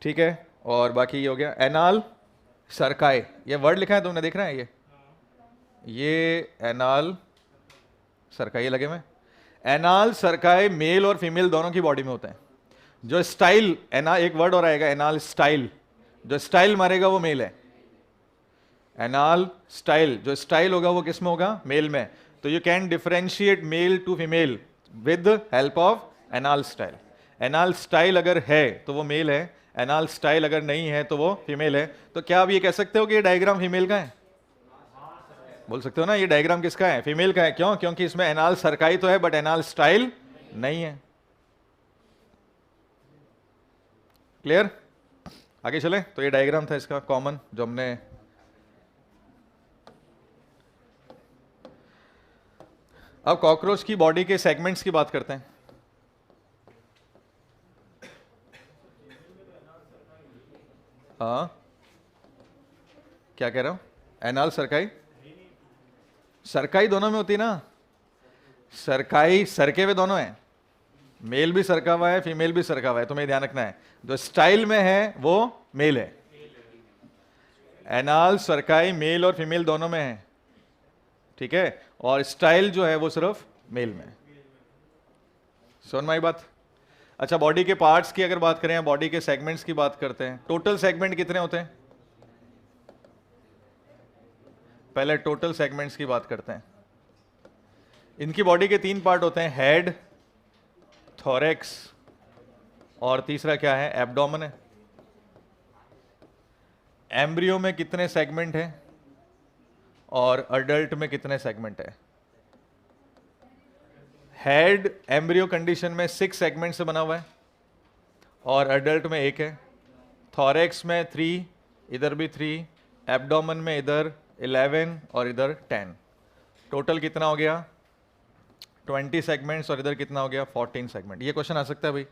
ठीक है। और बाकी ये हो गया एनाल सरकाई, ये वर्ड लिखा है तुमने, देख रहे हैं ये एनाल सरकाई लगे हुए। एनाल सरकाई मेल और फीमेल दोनों की बॉडी में होते हैं। जो स्टाइल, एक वर्ड और आएगा एनाल स्टाइल, जो स्टाइल मारेगा वो मेल है। एनाल स्टाइल, जो स्टाइल होगा वो किस में होगा, मेल में। तो you can differentiate male to female with help of anal style. Anal style अगर है तो वो मेल है, एनाल स्टाइल अगर नहीं है तो वो फीमेल है। तो क्या आप ये कह सकते हो कि ये डायग्राम फीमेल का है, बोल सकते हो ना, ये डायग्राम किसका है, फीमेल का है। क्यों, क्योंकि इसमें एनाल सरकाई तो है बट एनाल स्टाइल नहीं है। क्लियर, आगे चले। तो ये डायग्राम था इसका कॉमन जो हमने, अब कॉकरोच की बॉडी के सेगमेंट्स की बात करते हैं। हाँ, क्या कह रहा हूँ? एनाल सरकाई, सरकाई दोनों में होती है ना। सरकाई सरके हुए दोनों हैं, मेल भी सरका हुआ है, फीमेल भी सरका हुआ है, तुम्हें ध्यान रखना है। जो स्टाइल में है वो मेल है। एनाल सरकाई मेल और फीमेल दोनों में है, ठीक है, और स्टाइल जो है वो सिर्फ मेल में। सुन माई बात। अच्छा, बॉडी के पार्ट्स की अगर बात करें, बॉडी के सेगमेंट्स की बात करते हैं, टोटल सेगमेंट कितने होते हैं? पहले टोटल सेगमेंट्स की बात करते हैं। इनकी बॉडी के 3 पार्ट होते हैं, हेड, थोरेक्स और तीसरा क्या है? एब्डोमेन है। एम्ब्रियो में कितने सेगमेंट हैं और अडल्ट में कितने सेगमेंट है? हेड एम्ब्रियो कंडीशन में 6 सेगमेंट से बना हुआ है और अडल्ट में 1 है। थोरेक्स में 3, इधर भी 3, एब्डोमेन में इधर 11 और इधर 10। टोटल कितना हो गया? 20 सेगमेंट्स और इधर कितना हो गया? 14 सेगमेंट। ये क्वेश्चन आ सकता है भाई,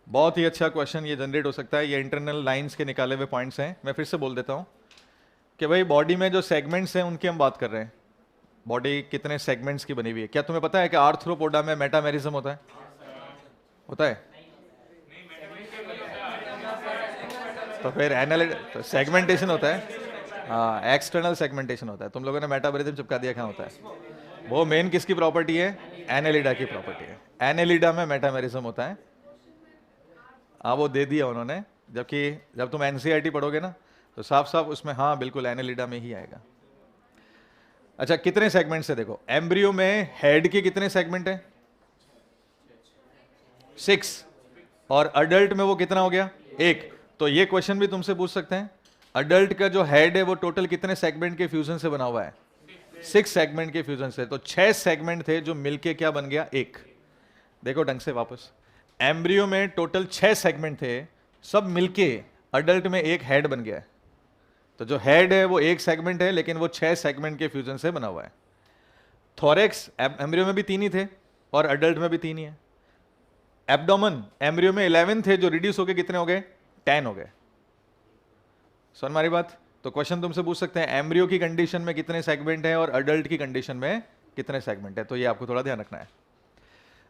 बहुत ही अच्छा क्वेश्चन ये जनरेट हो सकता है। ये इंटरनल लाइंस के निकाले हुए पॉइंट्स हैं। मैं फिर से बोल देता हूँ कि भाई बॉडी में जो सेगमेंट्स हैं उनकी हम बात कर रहे हैं। बॉडी कितने सेगमेंट्स की बनी हुई है? क्या तुम्हें पता है कि आर्थ्रोपोडा में मेटामेरिज्म होता है? होता है? तो फिर एनालिड तो सेगमेंटेशन होता है। हाँ, एक्सटर्नल सेगमेंटेशन होता है। तुम लोगों ने मेटामेरिज्म चिपका दिया, कहाँ होता है? वो मेन किसकी प्रॉपर्टी है? एनालिडा की प्रॉपर्टी है। एनालिडा में मेटामेरिज्म होता है। हाँ, वो दे दिया उन्होंने, जबकि जब तुम एनसीईआरटी पढ़ोगे ना तो साफ साफ उसमें हाँ बिल्कुल एनालिडा में ही आएगा। अच्छा, कितने सेगमेंट्स है देखो। एम्ब्रियो में हेड के कितने सेगमेंट है? 6। और अडल्ट में वो कितना हो गया? 1। तो ये क्वेश्चन भी तुमसे पूछ सकते हैं, अडल्ट का जो हेड है वो टोटल कितने सेगमेंट के फ्यूजन से बना हुआ है? 6 सेगमेंट के फ्यूजन से। तो 6 सेगमेंट थे जो मिलके क्या बन गया? 1। देखो ढंग से वापस, एम्ब्रियो में टोटल 6 सेगमेंट थे, सब मिलके अडल्ट में एक हेड बन गया है। तो जो हेड है वो 1 सेगमेंट है, लेकिन वो 6 सेगमेंट के फ्यूजन से बना हुआ है। थोरेक्स एम्ब्रियो में भी 3 ही थे और अडल्ट में भी 3 ही है। एब्डोमेन एम्ब्रियो में 11 थे जो रिड्यूस होके कितने हो गए? 10 हो गए। सुन हमारी बात। तो क्वेश्चन तुमसे पूछ सकते हैं एम्ब्रियो की कंडीशन में कितने सेगमेंट है और अडल्ट की कंडीशन में कितने सेगमेंट है, तो ये आपको थोड़ा ध्यान रखना है।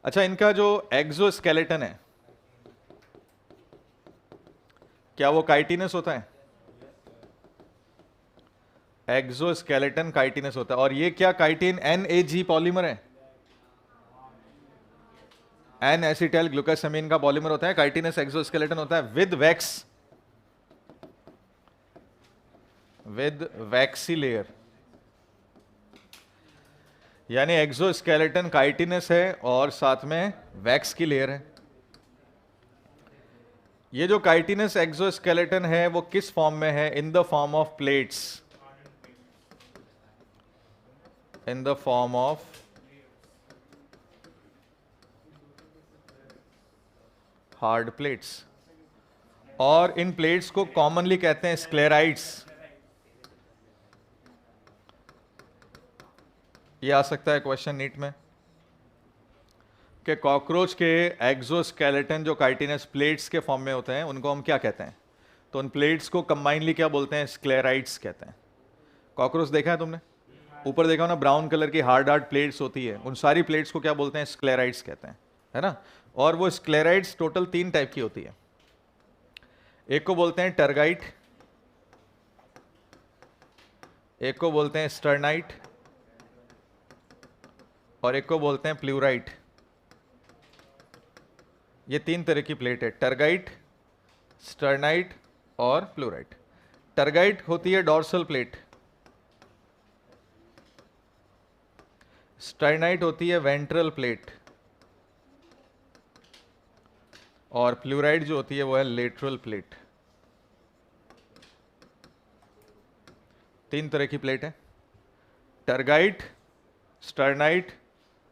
अच्छा, इनका जो एक्सोस्केलेटन है, क्या वो काइटिनस होता है? एक्सोस्केलेटन काइटिनस होता है। और ये क्या काइटिन NAG पॉलीमर है? एन एसिटाइल ग्लूकोसामिन का पॉलीमर होता है। काइटिनस एक्सोस्केलेटन होता है with wax, with waxy layer. यानी एक्सोस्केलेटन काइटिनस है और साथ में वैक्स की लेयर है। ये जो काइटिनस एक्सोस्केलेटन है वो किस फॉर्म में है? In the form of plates, in the form of hard plates. और इन प्लेट्स को कॉमनली कहते हैं स्क्लेराइड्स। ये आ सकता है क्वेश्चन नीट में कि कॉकरोच के एक्सोस्केलेटन जो काइटिनस प्लेट्स के फॉर्म में होते हैं उनको हम क्या कहते हैं? तो उन प्लेट्स को कंबाइनली क्या बोलते हैं? स्क्लेराइड्स कहते हैं। कॉकरोच देखा है तुमने? ऊपर देखा हो ना, ब्राउन कलर की हार्ड हार्ड प्लेट्स होती है, उन सारी प्लेट्स को क्या बोलते हैं? स्क्लेराइड्स कहते हैं, है ना। और वो स्क्लेराइड्स टोटल 3 टाइप की होती है। एक को बोलते हैं टर्गाइट, एक को बोलते हैं स्टर्नाइट और एक को बोलते हैं प्लूराइट। ये 3 तरह की प्लेट है, टर्गाइट, स्टर्नाइट और प्लूराइट। टर्गाइट होती है डॉर्सल प्लेट, स्टर्नाइट होती है वेंट्रल प्लेट और प्लूराइट जो होती है वो है लेटरल प्लेट। 3 तरह की प्लेट है, टर्गाइट, स्टर्नाइट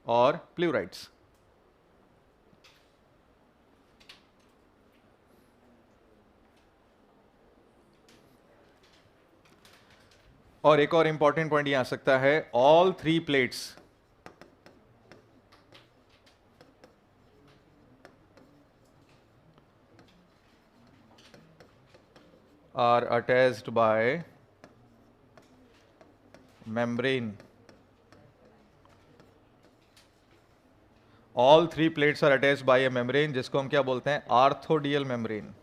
और प्लूराइट्स। और एक और इंपॉर्टेंट पॉइंट ये आ सकता है, all 3 plates are attached by membrane. All three plates are attached by a membrane, जिसको हम क्या बोलते हैं? आर्थोडियल मेम्ब्रेन.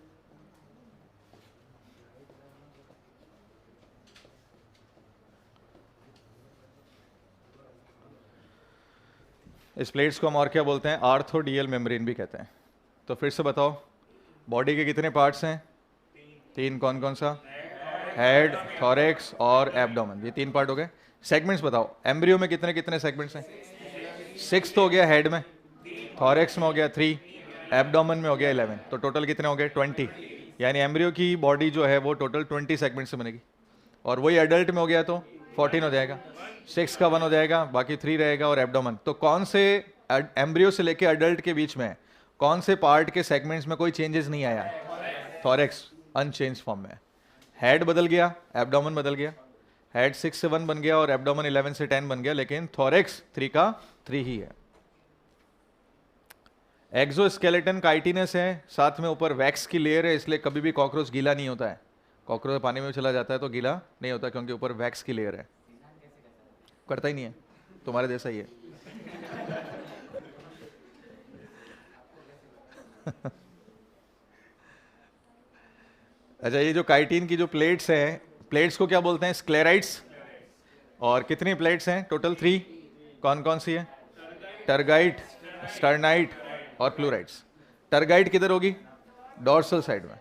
इस प्लेट्स को हम और क्या बोलते हैं? आर्थोडियल मेम्ब्रेन भी कहते हैं. तो फिर से बताओ, बॉडी के कितने पार्ट्स हैं? तीन. कौन कौन सा? हेड, थॉरेक्स और एब्डोमेन. ये तीन पार्ट हो गए. सेगमेंट्स बताओ, एम्ब्रियो में कितने कितने सेगमेंट्स हैं? 6 तो हो गया हेड में, थॉरेक्स में हो गया 3, एब्डोमेन में हो गया 11. तो टोटल कितने हो गए? 20. यानी एम्ब्रियो की बॉडी जो है वो टोटल 20 सेगमेंट से बनेगी. और वही एडल्ट में हो गया तो 14 हो जाएगा. 6 का 1 हो जाएगा, बाकी 3 रहेगा और एब्डोमेन. तो कौन से एम्ब्रियो से लेके अडल्ट के बीच में कौन से पार्ट के सेगमेंट्स में कोई चेंजेस नहीं आया? थॉरेक्स अनचेंज फॉर्म में. हेड बदल गया, एब्डोमेन बदल गया. हेड 6 से 1 बन गया और एब्डोमेन 11 से 10 बन गया, लेकिन थॉरेक्स 3 का 3 ही है. एक्सोस्केलेटन काइटिनस है, साथ में ऊपर वैक्स की लेयर है, इसलिए कभी भी कॉकरोच गीला नहीं होता है. कॉकरोच पानी में चला जाता है तो गीला नहीं होता, क्योंकि ऊपर वैक्स की लेयर है. करता ही नहीं है, तुम्हारे जैसा ही है. अच्छा, ये जो काइटिन की जो प्लेट्स हैं, प्लेट्स को क्या बोलते हैं? स्क्लेराइड्स. और कितनी प्लेट्स हैं? टोटल 3. कौन कौन सी है? टर्गाइट, स्टर्नाइट और प्लूराइड्स. टर्गाइट किधर होगी? डॉर्सल साइड में.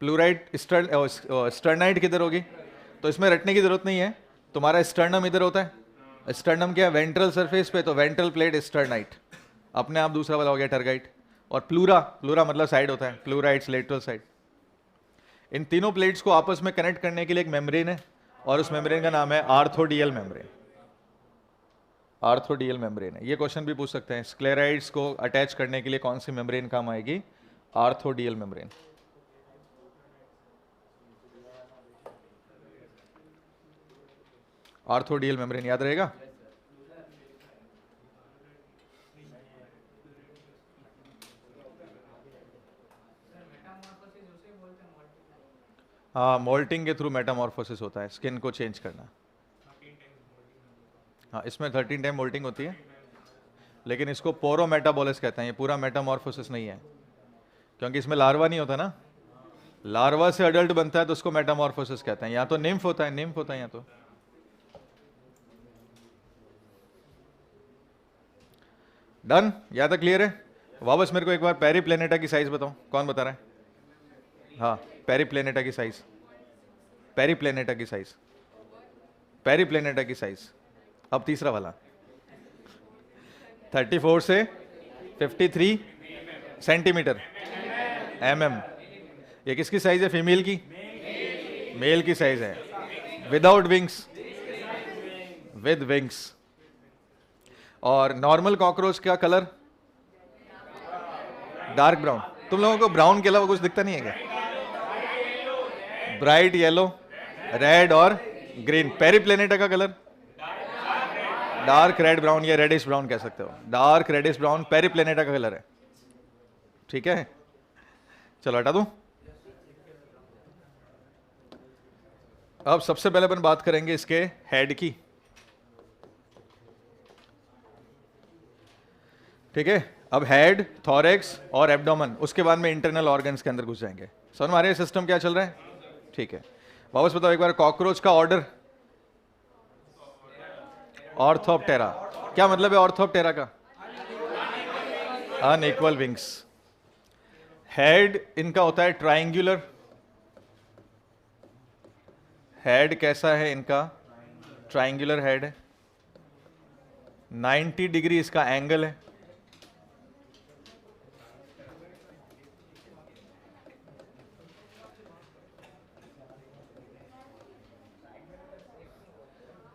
प्लूराइड स्टर्नाइट किधर होगी? तो इसमें रटने की जरूरत नहीं है, तुम्हारा स्टर्नम इधर होता है. स्टर्नम क्या है? वेंट्रल सरफेस पे, तो वेंट्रल प्लेट स्टर्नाइट, अपने आप दूसरा वाला हो गया टर्गाइट. और प्लूरा, प्लूरा मतलब साइड होता है, प्लूराइड्स लेटरल साइड. इन तीनों प्लेट्स को आपस में कनेक्ट करने के लिए एक मेम्ब्रेन है, और उस मेम्ब्रेन का नाम है आर्थोडियल मेम्ब्रेन. आर्थोडियल मेम्ब्रेन है. ये क्वेश्चन भी पूछ सकते हैं, स्क्लेराइड्स को अटैच करने के लिए कौन सी मेम्ब्रेन काम आएगी? आर्थोडियल मेम्ब्रेन. आर्थोडियल मेम्ब्रेन याद रहेगा. हाँ, मोल्टिंग के थ्रू मेटामॉर्फोसिस होता है, स्किन को चेंज करना. हाँ, इसमें 13 टाइम मोल्टिंग होती है, लेकिन इसको पोरोमेटाबोलिस कहते हैं. ये पूरा मेटामॉर्फोसिस नहीं है, क्योंकि इसमें लार्वा नहीं होता ना. लार्वा से अडल्ट बनता है तो उसको मेटामॉर्फोसिस कहते हैं. यहाँ तो निम्फ होता है, निम्फ होता है यहाँ तो. डन? यहाँ तक क्लियर है? वापस मेरे को एक बार पेरिप्लेनेटा की साइज बताओ. कौन बता रहा है? हाँ, पेरिप्लेनेटा की साइज. पेरिप्लेनेटा की साइज. पेरिप्लेनेटा की साइज. अब तीसरा वाला 34 से 53 सेंटीमीटर mm. ये किसकी साइज है? फीमेल की? मेल की साइज है. Without wings, with wings. और नॉर्मल कॉकरोच का कलर डार्क ब्राउन. तुम लोगों को ब्राउन के अलावा कुछ दिखता नहीं है क्या? ब्राइट येलो, रेड और ग्रीन. पेरिप्लेनेटा का कलर डार्क रेड ब्राउन या रेडिश ब्राउन कह सकते हो. डार्क रेडिश ब्राउन पेरिप्लेनेटा का कलर है. ठीक है, चलो हटा दूं. अब सबसे पहले अपन बात करेंगे इसके हेड की. ठीक है, अब हेड, थॉरेक्स और एब्डोमेन, उसके बाद में इंटरनल ऑर्गन्स के अंदर घुस जाएंगे. समझ में आ रहा है सिस्टम क्या चल रहा है? ठीक है, वापस बताओ एक बार, कॉकरोच का ऑर्डर ऑर्थोप्टेरा. क्या मतलब है ऑर्थोप्टेरा का? Unequal wings. हेड इनका होता है ट्रायंगुलर. हेड कैसा है इनका? ट्रायंगुलर हेड है. 90 डिग्री इसका एंगल है.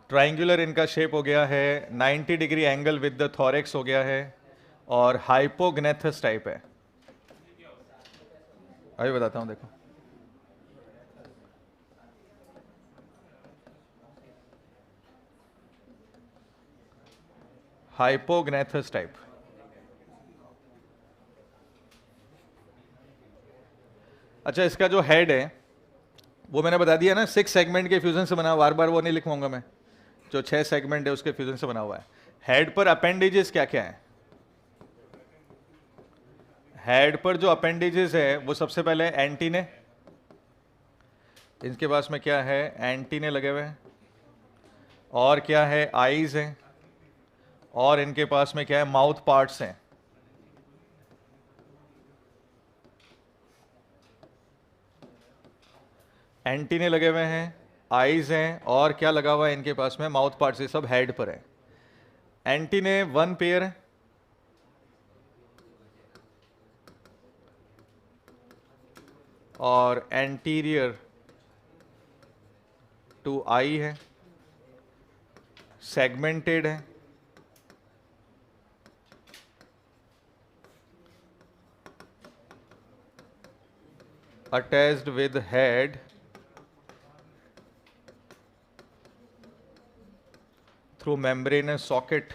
ट्रायंगुलर इनका शेप हो गया है. 90 degree angle with the thorax हो गया है, और हाइपोग्नेथस टाइप है. अभी बताता हूं, देखो. हाइपोग्नेथस टाइप. अच्छा, इसका जो हेड है वो मैंने बता दिया ना, 6 सेगमेंट के फ्यूजन से बना, बार बार वो नहीं लिखवाऊंगा मैं, जो 6 सेगमेंट है उसके फ्यूजन से बना हुआ है। हेड पर अपेंडेजेस क्या क्या है? हेड पर जो अपेंडेजेस है वो सबसे पहले एंटीने, इनके पास में क्या है, एंटीने लगे हुए हैं, और क्या है, आईज हैं, और इनके पास में क्या है, माउथ पार्ट्स हैं। एंटीने लगे हुए हैं, आईज हैं, और क्या लगा हुआ है इनके पास में, माउथ पार्ट्स, ये सब हेड पर है। एंटीने 1 पेयर है, और एंटीरियर टू आई है, सेगमेंटेड है, attached with head through membranes socket,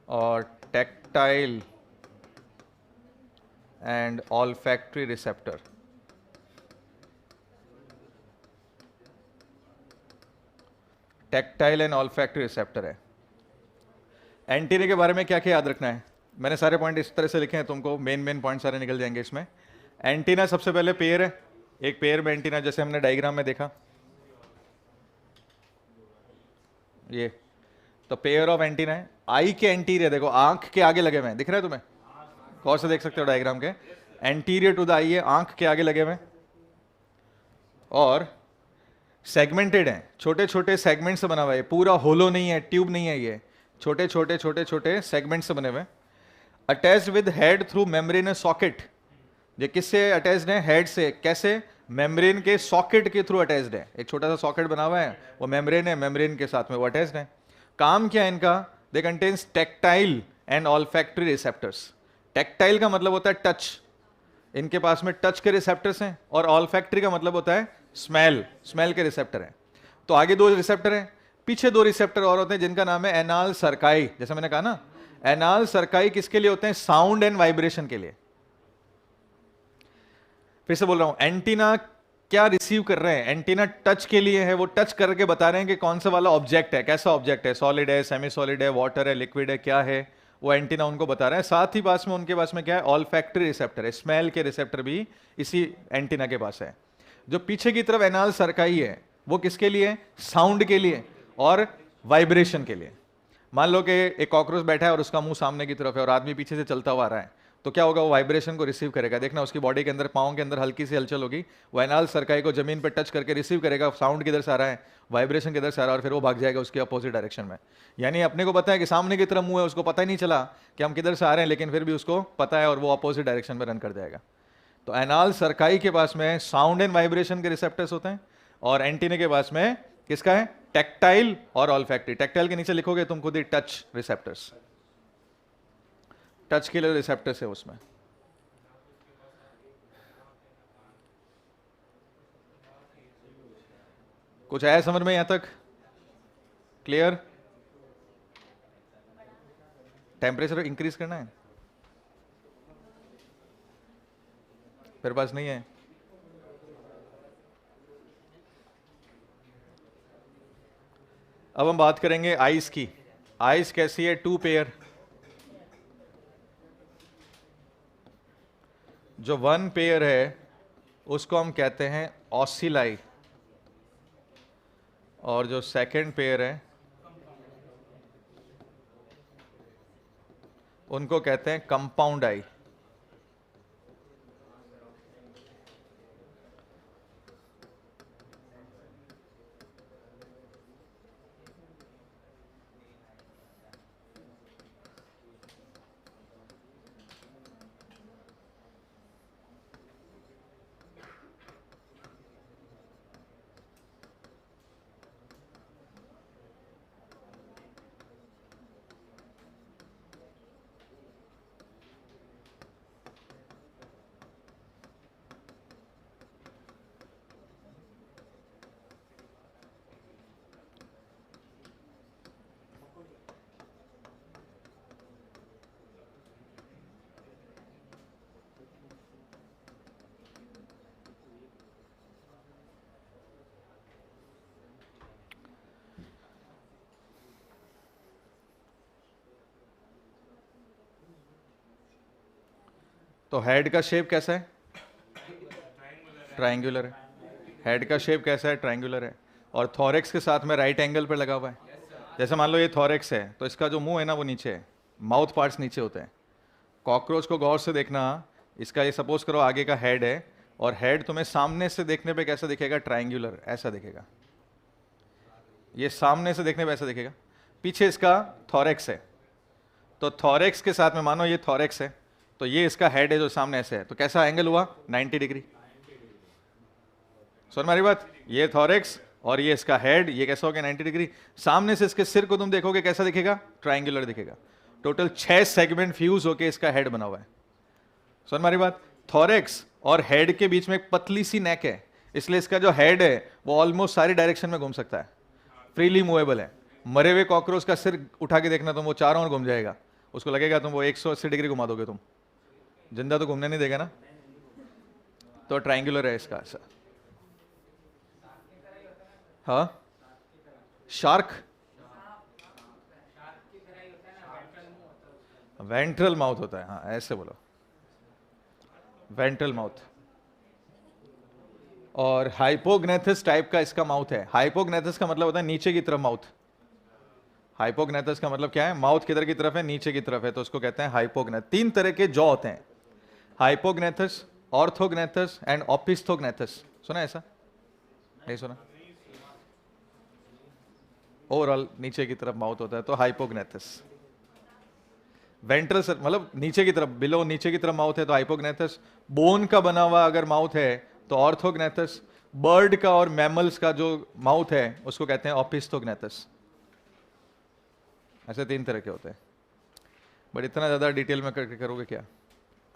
और tactile and olfactory receptor. Tactile and olfactory receptor है। एंटीने के बारे में क्या क्या याद रखना है, मैंने सारे पॉइंट इस तरह से लिखे हैं, तुमको मेन पॉइंट सारे निकल जाएंगे इसमें। एंटीना सबसे पहले पेयर है, एक पेयर में एंटीना, जैसे हमने डायग्राम में देखा, ये तो पेयर ऑफ एंटीना है। आई के एंटीरियर देखो, आंख के आगे लगे हुए हैं, दिख रहा है तुम्हें, कौन से देख सकते हो डायग्राम के, एंटीरियर टू द आई है, आंख के आगे लगे हुए हैं, और सेगमेंटेड है, छोटे छोटे सेगमेंट से बना हुआ है, पूरा होलो नहीं है, ट्यूब नहीं है, ये छोटे छोटे छोटे छोटे सेगमेंट से बने हुए। Attached with head through membranes socket, ये किससे अटैच्ड है, हेड से, कैसे, मेम्ब्रेन के सॉकेट के थ्रू अटैच्ड है, एक छोटा सा सॉकेट बना हुआ है, वो मेम्ब्रेन है, मेम्ब्रेन के साथ में वो अटैच्ड है। काम क्या है इनका, they contains tactile and olfactory receptors. Tactile का मतलब होता है टच, इनके पास में टच के रिसेप्टर्स हैं, और ऑल्फैक्टरी का मतलब होता है स्मेल, स्मेल के रिसेप्टर हैं। तो आगे 2 रिसेप्टर हैं, पीछे 2 रिसेप्टर और होते हैं, जिनका नाम है एनाल सर्काई। जैसे मैंने कहा ना, एनाल सर्काई किसके लिए होते हैं, साउंड एंड वाइब्रेशन के लिए। फिर से बोल रहा हूं, एंटीना क्या रिसीव कर रहे हैं, एंटीना टच के लिए है, वो टच करके बता रहे हैं कि कौन सा वाला ऑब्जेक्ट है, कैसा ऑब्जेक्ट है, सॉलिड है, सेमी सॉलिड है, वाटर है, लिक्विड है, क्या है, वो एंटीना उनको बता रहा है। साथ ही पास में उनके पास में क्या है, ऑल्फैक्टरी रिसेप्टर है, स्मेल के रिसेप्टर भी इसी एंटीना के पास है। जो पीछे की तरफ एनाल सर्काई है, वो किसके लिए, साउंड के लिए और वाइब्रेशन के लिए। मान लो कि एक कॉकरोच बैठा है और उसका मुंह सामने की तरफ है, और आदमी पीछे से चलता हुआ आ रहा है, तो क्या होगा, वो वाइब्रेशन को रिसीव करेगा। देखना उसकी बॉडी के अंदर, पाँव के अंदर हल्की सी हलचल होगी, वो एनाल सर्काई को जमीन पर टच करके रिसीव करेगा, साउंड किधर से आ रहा है, वाइब्रेशन किधर से आ रहा है, और फिर वो भाग जाएगा उसके अपोजिट डायरेक्शन में। यानी अपने को पता है कि सामने की तरफ मुंह है, उसको पता ही नहीं चला कि हम किधर से आ रहे हैं, लेकिन फिर भी उसको पता है, और वो अपोजिट डायरेक्शन में रन कर जाएगा। तो एनाल सर्काई के पास में साउंड एंड वाइब्रेशन के रिसेप्टर्स होते हैं, और एंटीने के पास में किसका है, टैक्टाइल और ऑल्फैक्टरी। टैक्टाइल के नीचे लिखोगे तुम खुद ही, टच रिसेप्टर्स, टच के लिए रिसेप्टर्स है उसमें। कुछ आया समझ में यहां तक, क्लियर? टेम्परेचर इंक्रीज करना है, मेरे पास नहीं है। अब हम बात करेंगे आइस की। आइस कैसी है, 2 पेयर। जो 1 पेयर है उसको हम कहते हैं ऑसिलाई, और जो सेकंड पेयर है उनको कहते हैं कंपाउंड आई। तो हेड का शेप कैसा है? ट्रायंगुलर है। हेड का शेप कैसा है? ट्रायंगुलर है। और थॉरेक्स के साथ में राइट एंगल पर लगा हुआ है। जैसे मान लो ये थॉरेक्स है, तो इसका जो मुंह है ना वो नीचे है, माउथ पार्ट्स नीचे होते हैं। कॉकरोच को गौर से देखना, इसका ये सपोज करो आगे का हेड है, और हेड तुम्हें सामने से देखने पे कैसा दिखेगा? ट्रायंगुलर, ऐसा दिखेगा। ये सामने से देखने पे ऐसा दिखेगा। पीछे इसका थॉरेक्स है, तो थॉरेक्स के साथ में मानो ये थॉरेक्स है, तो ये इसका हेड है जो सामने ऐसे है, तो कैसा एंगल हुआ? 90 डिग्री। सुन हमारी बात, ये थॉरेक्स और ये इसका हेड, ये कैसा हो गया? 90 डिग्री। सामने से इसके सिर को तुम देखोगे कैसा दिखेगा? ट्रायंगुलर दिखेगा। टोटल 6 सेगमेंट फ्यूज होके इसका हेड बना हुआ है। सुन हमारी बात, थॉरेक्स और हेड के बीच में एक पतली सी नेक है, इसलिए इसका जो हेड है वो ऑलमोस्ट सारी डायरेक्शन में घूम सकता है, फ्रीली मूवेबल है। मरे हुए कॉकरोच का सिर उठा के देखना तुम, वो चारों ओर घूम जाएगा, उसको लगेगा तुम वो 180 डिग्री घुमा दोगे तुम, जिंदा तो घूमने नहीं देगा ना। तो ट्रायंगुलर है इसका ऐसा। हाँ, शार्क वेंट्रल माउथ होता है, हाँ ऐसे बोलो, वेंट्रल माउथ। और हाइपोग्नेथस टाइप का इसका माउथ है। हाइपोग्नेथस का मतलब होता है नीचे की तरफ माउथ। हाइपोग्नेथस का मतलब क्या है? माउथ किधर की तरफ है? नीचे की तरफ है, तो उसको कहते हैं हाइपोग्नेथ। 3 तरह के जॉ होते हैं, हाइपोग्नेथस, ऑर्थोग्नेथस एंड ओपिस्थोग्नेथस। सुना ऐसा? नहीं सुना? ओवरऑल नीचे की तरफ माउथ होता है तो हाइपोग्नेथस। वेंट्रल मतलब नीचे की तरफ, बिलो नीचे की तरफ माउथ है तो हाइपोग्नेथस। बोन का बना हुआ अगर माउथ है तो ऑर्थोग्नेथस। बर्ड का और मैमल्स का जो माउथ है उसको कहते हैं ओपिस्थोग्नेथस। ऐसे 3 तरह के होते हैं, बट इतना ज्यादा डिटेल में करके करोगे क्या?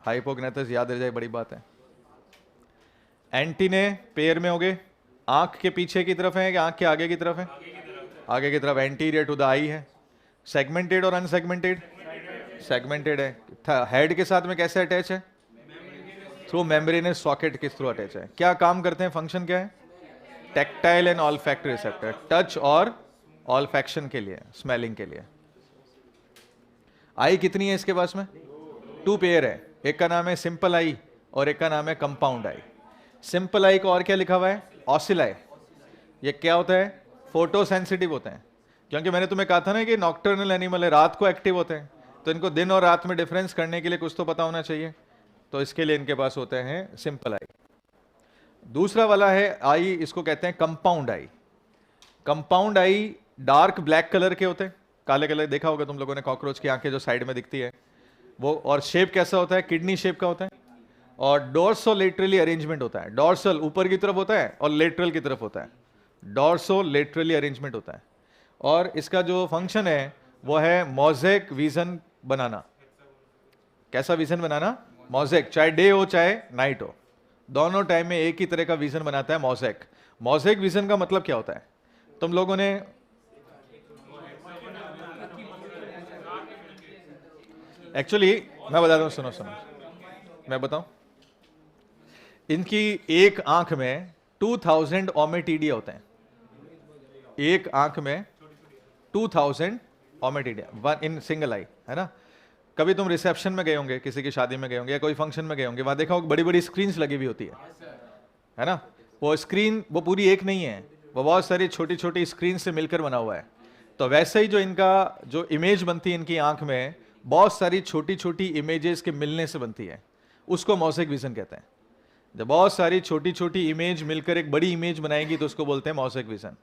हाइपोग्नेथस याद रह जाए बड़ी बात है। एंटीने पेयर में होगे, आंख के पीछे की तरफ है कि आंख के आगे की तरफ है? आगे की तरफ, एंटीरियर टू द आई है। सेगमेंटेड और अनसेगमेंटेड? सेगमेंटेड है। हेड के साथ में कैसे अटैच है? थ्रू मेम्ब्रेनस सॉकेट के थ्रू अटैच है। क्या काम करते हैं? फंक्शन क्या है? Tactile and olfactory receptor, touch और ऑल्फैक्शन के लिए, स्मेलिंग के लिए। आई कितनी है इसके पास में? 2 पेयर है, एक का नाम है सिंपल आई और एक का नाम है कंपाउंड आई। सिंपल आई को और क्या लिखा हुआ है? ऑसिलाई। ये क्या होता है? फोटो सेंसिटिव होते हैं, क्योंकि मैंने तुम्हें कहा था ना कि नॉक्टर्नल एनिमल है, रात को एक्टिव होते हैं, तो इनको दिन और रात में डिफरेंस करने के लिए कुछ तो पता होना चाहिए, तो इसके लिए इनके पास होते हैं सिंपल आई। दूसरा वाला है आई, इसको कहते हैं compound I. Compound I dark black colour के होते हैं, काले कलर देखा होगा तुम लोगों ने कॉकरोच की आंखें जो साइड में दिखती है वो, और शेप कैसा होता है? किडनी शेप का होता है। और डोर्सोलेटरली अरेंजमेंट होता है, डोर्सल ऊपर की तरफ होता है और लेटरल की तरफ होता है, डोर्सोलेटरली अरेंजमेंट होता है। और इसका जो फंक्शन है वो है मोज़ेक विजन बनाना। कैसा विजन बनाना? मोज़ेक, चाहे डे हो चाहे नाइट हो, दोनों टाइम में एक ही तरह का विजन बनाता है मोज़ेक। मोज़ेक विजन का मतलब क्या होता है? तुम लोगों ने एक्चुअली, मैं बताता हूं, सुनो सुनो, मैं बताऊं। इनकी एक आंख में 2000 ओमेटिडिया होते हैं, एक आंख में 2000 ommatidia, one in single I, है ना। कभी तुम रिसेप्शन में गए होंगे, किसी की शादी में गए होंगे या कोई फंक्शन में गए होंगे, वहां देखा होगा बड़ी बड़ी स्क्रीन्स लगी हुई होती है ना। वो स्क्रीन वो पूरी एक नहीं है, वो बहुत सारी छोटी छोटी स्क्रीन से मिलकर बना हुआ है। तो वैसे ही जो इनका जो इमेज बनती है इनकी आंख में, बहुत सारी छोटी छोटी इमेजेस के मिलने से बनती है, उसको मोज़ेक विजन कहते हैं। जब बहुत सारी छोटी छोटी इमेज मिलकर एक बड़ी इमेज बनाएगी तो उसको बोलते हैं मोज़ेक विजन।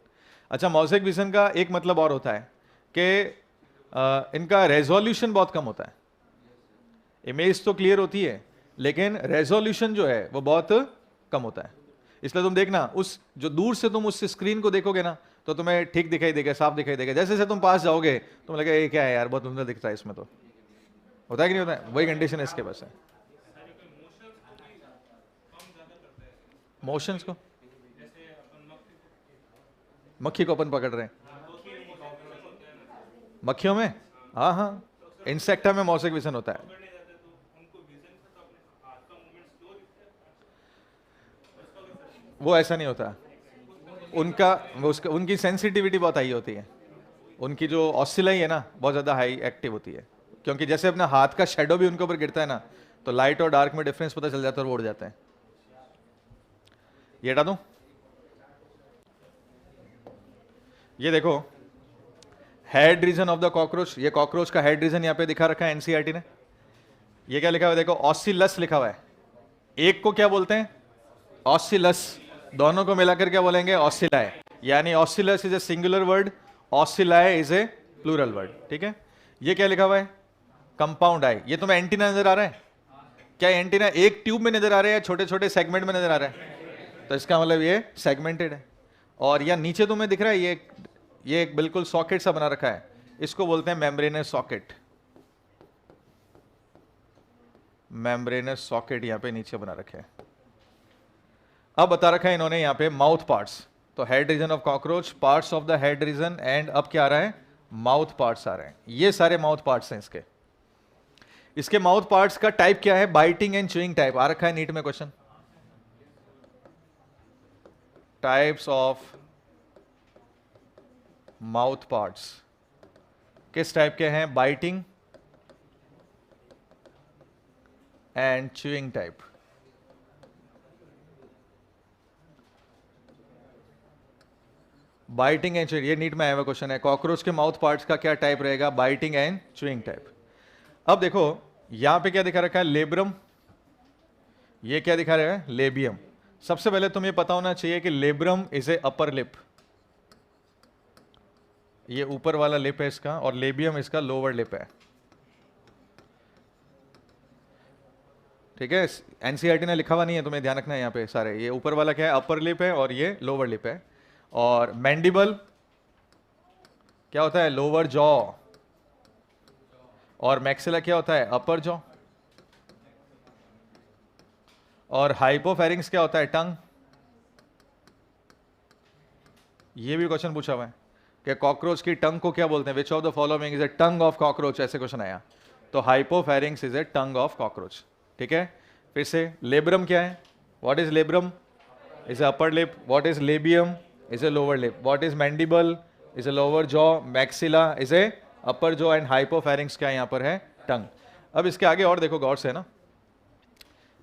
अच्छा, मोज़ेक विजन का एक मतलब और होता है कि इनका रेजोल्यूशन बहुत कम होता है। इमेज तो क्लियर होती है लेकिन रेजोल्यूशन जो है वो बहुत कम होता है। इसलिए तुम देखना, उस जो दूर से तुम उस स्क्रीन को देखोगे ना तो तुम्हें ठीक दिखाई देगा, साफ दिखाई देगा। जैसे जैसे तुम पास जाओगे तुम लगेगा ये क्या है यार, बहुत सुंदर दिखता है इसमें। तो होता है कि नहीं होता है? वही कंडीशन है इसके पास है। मोशंस को, मक्खी को अपन पकड़ रहे हैं, मक्खियों में, हाँ हाँ, इंसेक्टा में मोज़ेक विजन होता है। वो ऐसा नहीं होता, उनकी सेंसिटिविटी बहुत हाई होती है। उनकी जो ऑसिलाई है ना बहुत ज़्यादा हाई एक्टिव होती है, क्योंकि जैसे अपना हाथ का शेडो भी उनके ऊपर गिरता है ना, तो लाइट और डार्क में डिफरेंस पता चल जाता है और वो उड़ जाते हैं। ये हटा दूं? ये देखो head region of the cockroach, ये कॉकरोच का हेड रीजन यहां पे दिखा रखा है एनसीईआरटी ने। ये क्या लिखा हुआ है देखो, ऑसिलस लिखा हुआ है। एक को क्या बोलते हैं? ऑसिलस। दोनों को मिलाकर क्या बोलेंगे? ऑसिलाए। यानी ocellus is a singular word, ocelli is a plural word. ठीक है। ये क्या लिखा हुआ है? Compound I. ये तुम्हें एंटीना नजर आ रहा है? क्या एंटीना एक ट्यूब में नजर आ रहा है या छोटे छोटे सेगमेंट में नजर आ रहा है? तो इसका मतलब ये सेगमेंटेड है। और या नीचे तुम्हें दिख रहा है ये एक बिल्कुल सॉकेट सा बना रखा है, इसको बोलते हैं मेम्ब्रेनस सॉकेट। मेम्ब्रेनस सॉकेट यहां पे नीचे बना रखे हैं। अब बता रखा है इन्होंने यहां पे माउथ पार्ट्स। तो head region of cockroach, parts of the head region, and अब क्या आ रहा है? माउथ पार्ट्स आ रहे हैं। ये सारे माउथ पार्ट्स हैं इसके। इसके माउथ पार्ट्स का टाइप क्या है? बाइटिंग एंड च्यूइंग टाइप आ रखा है नीट में question. Types of mouth parts किस टाइप के हैं? Biting and chewing type. Biting and chewing, ये नीट में आया हुआ क्वेश्चन है। कॉकरोच के माउथ पार्ट्स का क्या टाइप रहेगा? Biting and chewing type. अब देखो यहां पे क्या दिखा रखा है? लेब्रम। ये क्या दिखा रहा है? लेबियम। सबसे पहले तुम्हें पता होना चाहिए कि labrum is a upper lip, ये ऊपर वाला लिप है इसका, और लेबियम इसका लोअर लिप है। ठीक है। एनसीईआरटी ने लिखा हुआ नहीं है, तुम्हें ध्यान रखना है यहाँ पे सारे। ये ऊपर वाला क्या है? अपर लिप है, और ये लोअर लिप है। और मैंडिबल क्या होता है? Lower jaw. और मैक्सिला क्या होता है? अपर जॉ। और हाइपोफेरिंक्स क्या होता है? टंग। ये भी क्वेश्चन पूछा हुआ है कि कॉकरोच की टंग को क्या बोलते हैं? Which of the following is a tongue of cockroach? ऐसे क्वेश्चन आया। तो हाइपोफेरिंक्स is a tongue of cockroach. ठीक है। फिर से लेब्रम क्या है? What is labrum? Is a upper lip. What is labium? Is a lower lip. What is mandible? Is a lower jaw. Maxilla is a upper jaw, and हाइपोफेरिंक्स क्या यहाँ पर है? टंग। अब इसके आगे और देखो गौर से ना,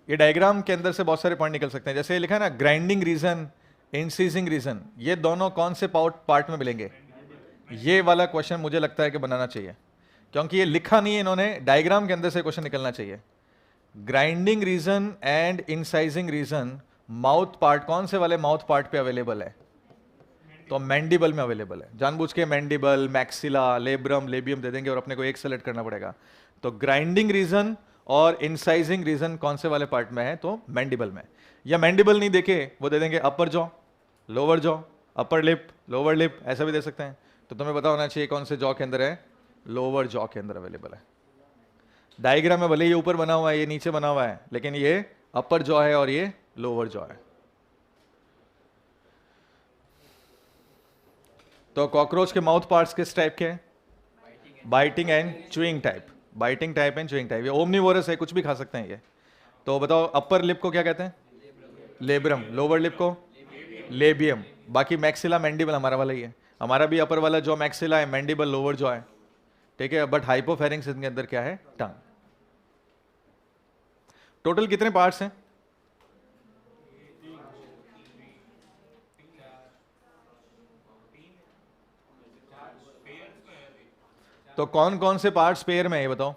ये डायग्राम के अंदर से बहुत सारे पॉइंट निकल सकते हैं। जैसे ये लिखा है ना, ग्राइंडिंग रीजन, इंसीजिंग रीजन, ये दोनों कौन से पार्ट में मिलेंगे? ये वाला क्वेश्चन मुझे लगता है कि बनाना चाहिए, क्योंकि ये लिखा नहीं है इन्होंने, डायग्राम के अंदर से क्वेश्चन निकलना चाहिए। Grinding region and incising region mouth part कौन से वाले माउथ पार्ट पे अवेलेबल है? तो मैंडिबल में अवेलेबल है। जानबूझ के मैंडिबल, मैक्सिला, लेब्रम, लेबियम दे देंगे और अपने को एक सेलेक्ट करना पड़ेगा। तो ग्राइंडिंग रीजन और इंसाइजिंग रीजन कौन से वाले पार्ट में है? तो मैंडिबल में। या मैंडिबल नहीं देखे वो दे देंगे अपर jaw, lower jaw, upper lip, lower lip, ऐसा भी दे सकते हैं। तो तुम्हें पता होना चाहिए कौन से जॉ के अंदर है? लोअर जॉ के अंदर अवेलेबल है। डायग्राम में भले ये ऊपर बना हुआ है, ये नीचे बना हुआ है, लेकिन ये अपर जॉ है और ये लोअर जॉ है। तो कॉकरोच के माउथ पार्ट्स किस टाइप के हैं? Biting and chewing type. Biting type and chewing type. ये ओमनीवोरस है, कुछ भी खा सकते हैं ये। तो बताओ अपर लिप को क्या कहते हैं? लेब्रम। लोअर लिप को लेबियम। बाकी मैक्सिला, मैंडिबल हमारा वाला ही है। हमारा भी अपर वाला जो मैक्सिला है, मैंडिबल लोअर जो है। ठीक है। बट हाइपोफेरिंक्स इनके अंदर क्या है? टंग। टोटल कितने पार्ट्स हैं? तो कौन कौन से पार्ट्स पेयर में है ये बताओ?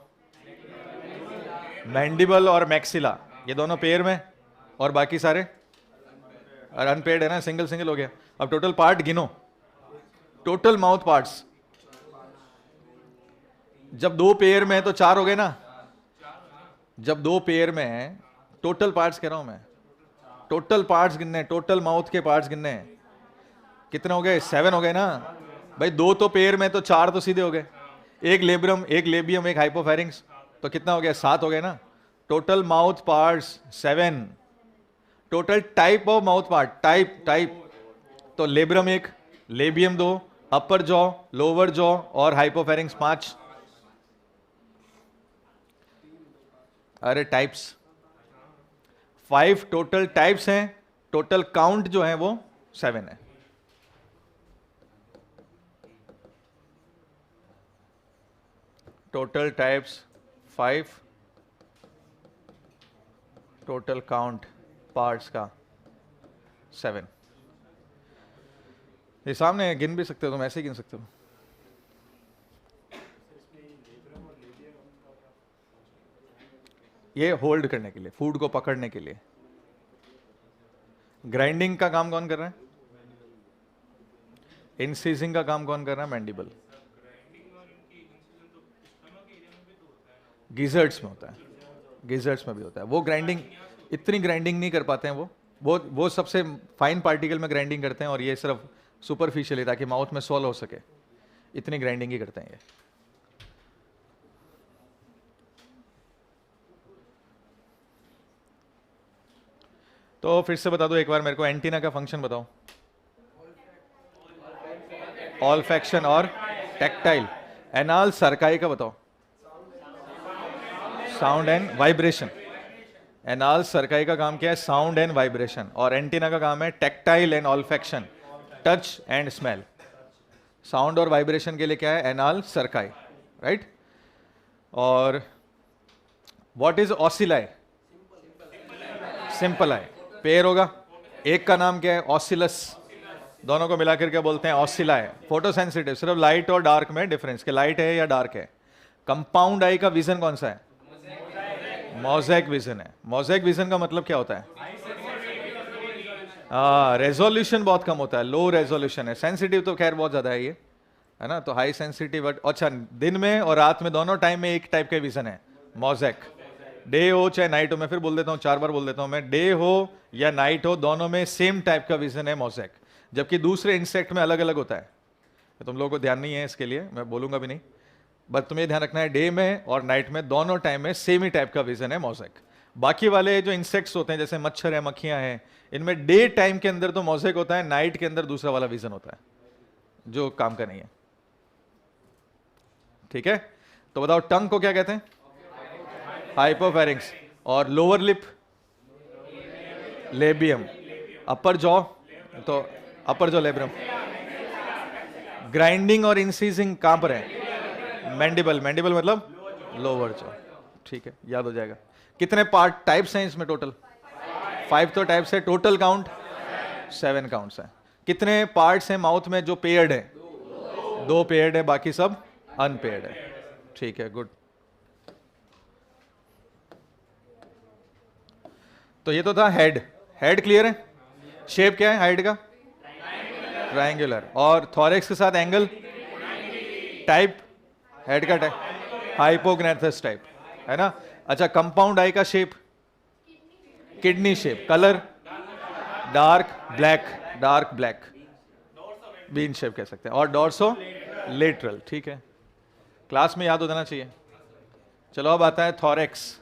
मैंडिबल और मैक्सिला, ये दोनों पेयर में, और बाकी सारे और अनपेड है ना, सिंगल सिंगल हो गया। अब टोटल पार्ट गिनो, टोटल माउथ पार्ट्स। जब दो पेयर में है तो चार हो गए ना। जब दो पेयर में है, टोटल पार्ट्स कह रहा हूं मैं, टोटल पार्ट्स गिनने, टोटल माउथ के पार्ट्स गिनने। कितने हो गए? 7 हो गए ना भाई। दो तो पेयर में, तो चार तो सीधे हो गए। एक लेब्रम, एक लेबियम, एक हाइपोफेरिंक्स, तो कितना हो गया? 7 हो गए ना। Total mouth parts 7। Total type of mouth part, type तो labrum 1, labium 2, upper jaw, lower jaw और हाइपोफेरिंक्स 5। अरे टाइप्स 5 टोटल टाइप्स हैं। टोटल काउंट जो है वो 7 है। Total types 5, total count parts का 7। ये सामने गिन भी सकते हो, तुम ऐसे ही गिन सकते हो। ये होल्ड करने के लिए, फूड को पकड़ने के लिए। ग्राइंडिंग का काम कौन कर रहा है? इंसीजिंग का काम कौन कर रहा है? मैंडिबल। गिजर्ड्स में होता है, गिजर्ड्स में भी होता है। वो ग्राइंडिंग, इतनी ग्राइंडिंग नहीं कर पाते हैं वो सबसे फाइन पार्टिकल में ग्राइंडिंग करते हैं, और ये सिर्फ सुपरफिशियली ताकि माउथ में सॉल्व हो सके, इतनी ग्राइंडिंग ही करते हैं ये। तो फिर से बता दो एक बार मेरे को, एंटीना का फंक्शन बताओ। ऑल्फैक्शन और टैक्टाइल। एनाल सरकाई का बताओ। Sound and vibration. Anal cerci का काम क्या है? Sound and vibration. और एंटीना का काम है tactile and olfaction, touch and smell. Sound और वाइब्रेशन के लिए क्या है? Anal cerci, right. और what is ocelli? Simple eye. Pair होगा, एक का नाम क्या है? ऑसिलस। दोनों को मिलाकर क्या बोलते हैं? ऑसिलाई। फोटो सेंसिटिव, सिर्फ लाइट और डार्क में डिफरेंस, कि लाइट है या डार्क है। कंपाउंड आई का विजन कौन सा है? मोज़ेक विजन है। मोज़ेक विजन का मतलब क्या होता है? रेजोल्यूशन बहुत कम होता है, लो रेजोल्यूशन है। सेंसिटिव तो खैर बहुत ज्यादा है ये, है ना। तो हाई सेंसिटिव, अच्छा दिन में और रात में दोनों टाइम में एक टाइप का विजन है, मोज़ेक। डे हो चाहे नाइट हो, मैं फिर बोल देता हूँ, 4 बार बोल देता हूँ मैं, डे हो या नाइट हो, दोनों में सेम टाइप का विजन है मोज़ेक। जबकि दूसरे इंसेक्ट में अलग अलग होता है। तुम लोगों को ध्यान नहीं है इसके लिए, मैं बोलूंगा भी नहीं, बट तुम्हें ध्यान रखना है, डे में और नाइट में दोनों टाइम में सेम ही टाइप का विजन है मोज़ेक। बाकी वाले जो इंसेक्ट्स होते हैं जैसे मच्छर है, मक्खियां हैं, इनमें डे टाइम के अंदर तो मोज़ेक होता है, नाइट के अंदर दूसरा वाला विजन होता है जो काम का नहीं है। ठीक है, तो बताओ टंग को क्या कहते हैं? हाइपोफेरिंक्स। और लोअर लिप? लेबियम। अपर जॉ? तो अपर जॉ लेब्रम। ग्राइंडिंग और इंसीजिंग कहां पर है? मैंडिबल। मैंडिबल मतलब लोअर जॉ। ठीक है, याद हो जाएगा। कितने पार्ट टाइप्स हैं इसमें टोटल? 5 तो टाइप्स है, टोटल काउंट 7 काउंट्स हैं। कितने पार्ट्स हैं माउथ में जो पेयर्ड है? 2 पेयर्ड है, बाकी सब अनपेयर्ड है। ठीक है, गुड। तो ये तो था हेड। हेड क्लियर है? शेप क्या है हेड का? ट्रायंगुलर। और थॉरेक्स के साथ एंगल? टाइप? हेड का टाइप हाइपोग्नेथस टाइप, है ना। अच्छा, कंपाउंड आई का shape? Kidney shape. Colour? Dark black. Dark black, bean shape कह सकते हैं। और डॉर्सो लेटरल। ठीक है, क्लास में याद हो जाना चाहिए। चलो अब आता है थॉरेक्स।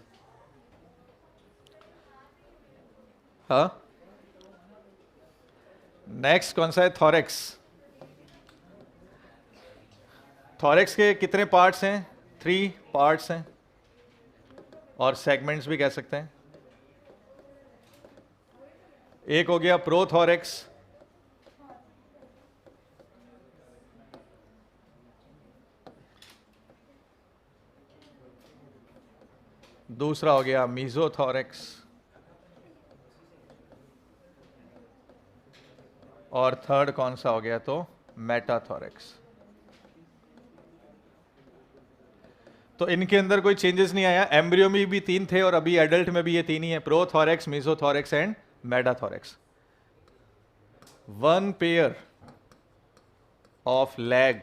हाँ, नेक्स्ट कौन सा है? थॉरेक्स। थॉरेक्स के कितने पार्ट्स हैं? 3 पार्ट्स हैं, और सेगमेंट्स भी कह सकते हैं। एक हो गया प्रोथॉरेक्स, दूसरा हो गया मीजोथॉरेक्स, और थर्ड कौन सा हो गया? तो मेटाथॉरेक्स। तो इनके अंदर कोई चेंजेस नहीं आया। एम्ब्रियो में भी 3 थे और अभी एडल्ट में भी ये 3 ही है, prothorax, mesothorax and metathorax. 1 pair of leg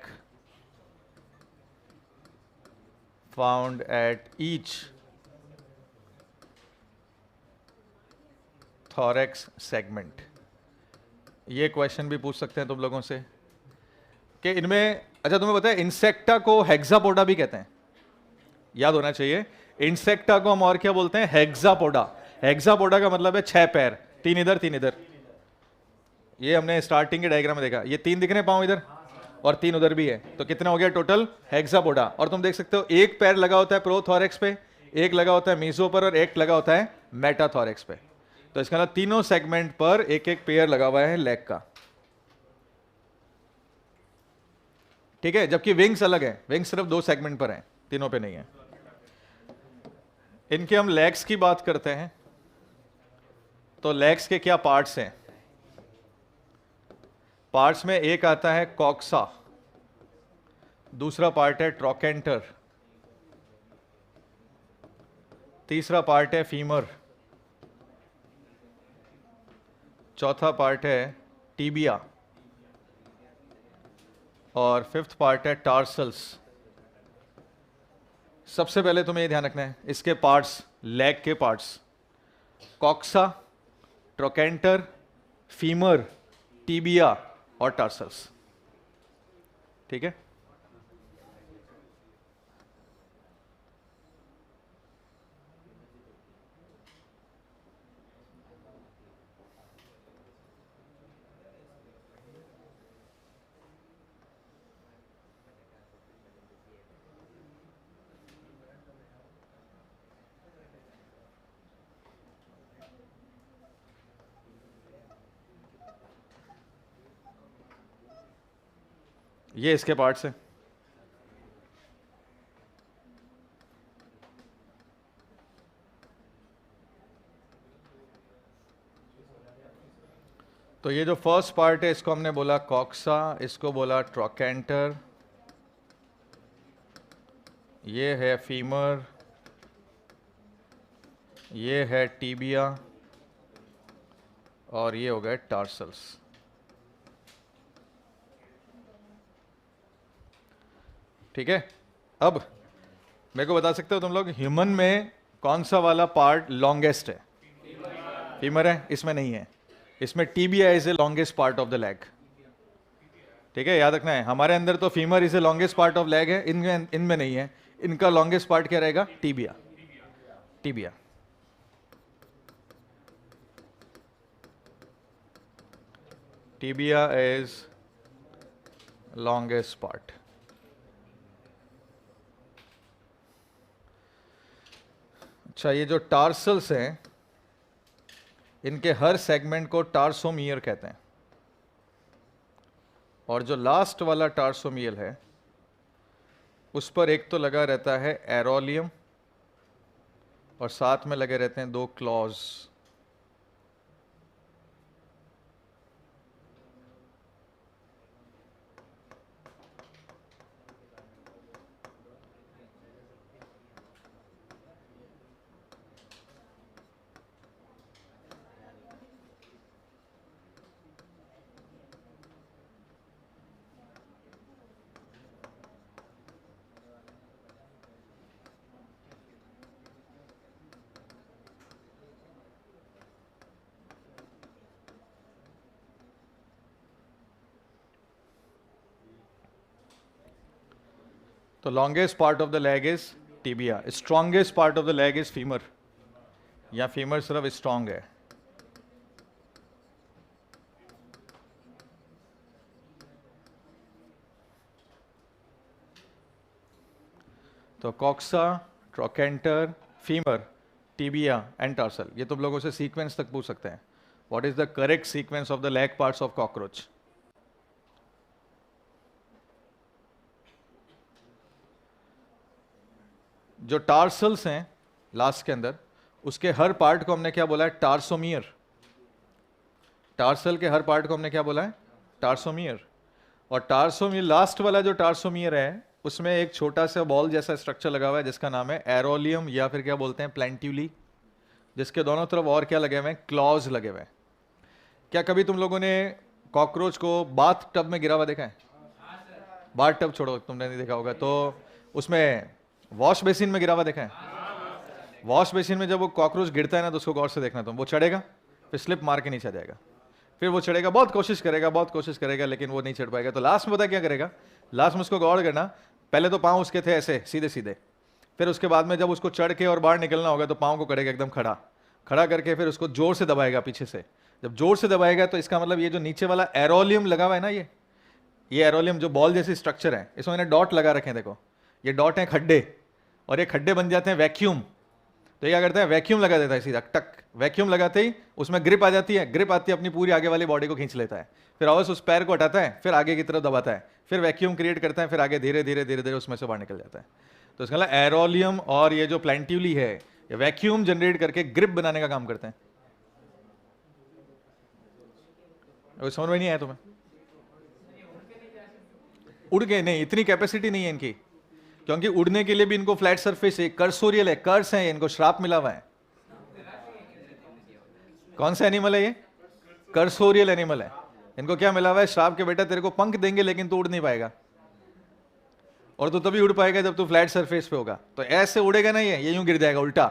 found at each thorax segment. ये क्वेश्चन भी पूछ सकते हैं तुम लोगों से कि इनमें, अच्छा तुम्हें पता है इंसेक्टा को हेक्सापोडा भी कहते हैं, याद होना चाहिए। इंसेक्टा को हम और क्या बोलते हैं? हेक्सापोडा। हेक्सापोडा का मतलब है 6 पैर, 3 इधर 3 इधर। ये हमने स्टार्टिंग के डायग्राम में देखा, ये 3 दिख रहे पांव इधर और 3 उधर भी है, तो कितना हो गया टोटल? हेक्सापोडा। और तुम देख सकते हो एक पैर लगा होता है प्रोथॉरेक्स पे, एक लगा होता है मीजो पर, और एक लगा होता है मेटाथॉरेक्स पे। तो इसका मतलब तीनों सेगमेंट पर एक एक पेयर लगा हुआ है लेग का। ठीक है, जबकि विंग्स अलग है, विंग्स सिर्फ 2 सेगमेंट पर है, तीनों पे नहीं है। इनके हम लेग्स की बात करते हैं। तो लेग्स के क्या पार्ट्स हैं? पार्ट्स में एक आता है कॉक्सा, दूसरा पार्ट है ट्रोकेंटर, तीसरा पार्ट है फीमर, चौथा पार्ट है टीबिया और फिफ्थ पार्ट है टार्सल्स। सबसे पहले तुम्हें ये ध्यान रखना है इसके पार्ट्स, लेग के parts, coxa, trochanter, femur, tibia और टार्सल्स। ठीक है? ये इसके पार्ट्स हैं। तो ये जो फर्स्ट पार्ट है इसको हमने बोला कॉक्सा, इसको बोला ट्रोकेंटर, ये है फीमर, ये है टीबिया और ये हो गए टार्सल्स। ठीक है? अब मेरे को बता सकते हो तुम लोग ह्यूमन में कौन सा वाला पार्ट लॉन्गेस्ट है? फीमर है, इसमें नहीं है। इसमें tibia is a longest part of the leg. ठीक है, याद रखना है। हमारे अंदर तो femur is a longest part of leg है, इनमें नहीं है। इनका लॉन्गेस्ट पार्ट क्या रहेगा? Tibia. Tibia tibia is longest part. अच्छा, ये जो टार्सल्स हैं इनके हर सेगमेंट को टार्सोमियर कहते हैं और जो लास्ट वाला टार्सोमियल है उस पर एक तो लगा रहता है एरोलियम और साथ में लगे रहते हैं 2 क्लॉज। तो longest part of the leg is tibia, strongest part of the leg is femur, या फीमर सिर्फ स्ट्रॉन्ग है। तो coxa, trochanter, femur, tibia and tarsal, ये तुम लोगों से सीक्वेंस तक पूछ सकते हैं। What is the correct sequence of the leg parts of cockroach? जो टार्सल्स हैं लास्ट के अंदर, उसके हर पार्ट को हमने क्या बोला है? टार्सोमियर। टार्सल के हर पार्ट को हमने क्या बोला है? टार्सोमियर। और टार्सोमियर, लास्ट वाला जो टार्सोमियर है उसमें एक छोटा सा बॉल जैसा स्ट्रक्चर लगा हुआ है जिसका नाम है एरोलियम, या फिर क्या बोलते हैं प्लेंट्यूली, जिसके दोनों तरफ और क्या लगे हुए हैं? क्लॉज लगे हुए हैं। क्या कभी तुम लोगों ने कॉकरोच को बाथ टब में गिरा हुआ देखा है? बाथ टब छोड़ो, तुमने नहीं देखा होगा, तो उसमें वॉश बेसिन में गिरा हुआ देखा है? वॉश बेसिन में जब वो कॉकरोच गिरता है ना तो उसको गौर से देखना तुम। वो चढ़ेगा, फिर स्लिप मार के नीचे आ जाएगा, फिर वो चढ़ेगा, बहुत कोशिश करेगा लेकिन वो नहीं चढ़ पाएगा। तो लास्ट में पता क्या करेगा? लास्ट में उसको गौर करना, पहले तो पाँव उसके थे ऐसे सीधे सीधे, फिर उसके बाद में जब उसको चढ़ के और बाहर निकलना होगा तो पाँव को करेगा एकदम खड़ा, खड़ा करके फिर उसको जोर से दबाएगा पीछे से। जब जोर से दबाएगा तो इसका मतलब ये जो नीचे वाला एरोलियम लगा हुआ है ना, ये एरोलियम जो बॉल जैसी स्ट्रक्चर है, इसमें मैंने डॉट लगा रखे हैं, देखो ये डॉट हैं खड्डे, और ये खड्डे बन जाते हैं वैक्यूम। तो ये क्या करता है? वैक्यूम लगा देता है सीधा टक। वैक्यूम लगाते ही उसमें ग्रिप आ जाती है, ग्रिप आती है अपनी पूरी आगे वाली बॉडी को खींच लेता है, फिर वापस उस पैर को हटाता है, फिर आगे की तरफ दबाता है, फिर वैक्यूम क्रिएट करता है, फिर आगे धीरे धीरे उसमें से बाहर निकल जाता है। तो इसका मतलब एरोलियम और ये जो प्लेंट्यूली है ये वैक्यूम जनरेट करके ग्रिप बनाने का काम करते हैं। वो समझ में नहीं आया तुम्हें? उड़ गए नहीं, इतनी कैपेसिटी नहीं है इनकी, क्योंकि उड़ने के लिए भी इनको फ्लैट सरफेस है, कर्सोरियल है, कर्स है, इनको श्राप मिला हुआ है। कौन सा एनिमल है ये? कर्सोरियल एनिमल है। इनको क्या मिला हुआ है? श्राप के बेटा तेरे को पंख देंगे लेकिन तू उड़ नहीं पाएगा, और तू तभी उड़ पाएगा जब तू फ्लैट सरफेस पे होगा। तो ऐसे उड़ेगा नहीं, ये यूं गिर जाएगा उल्टा।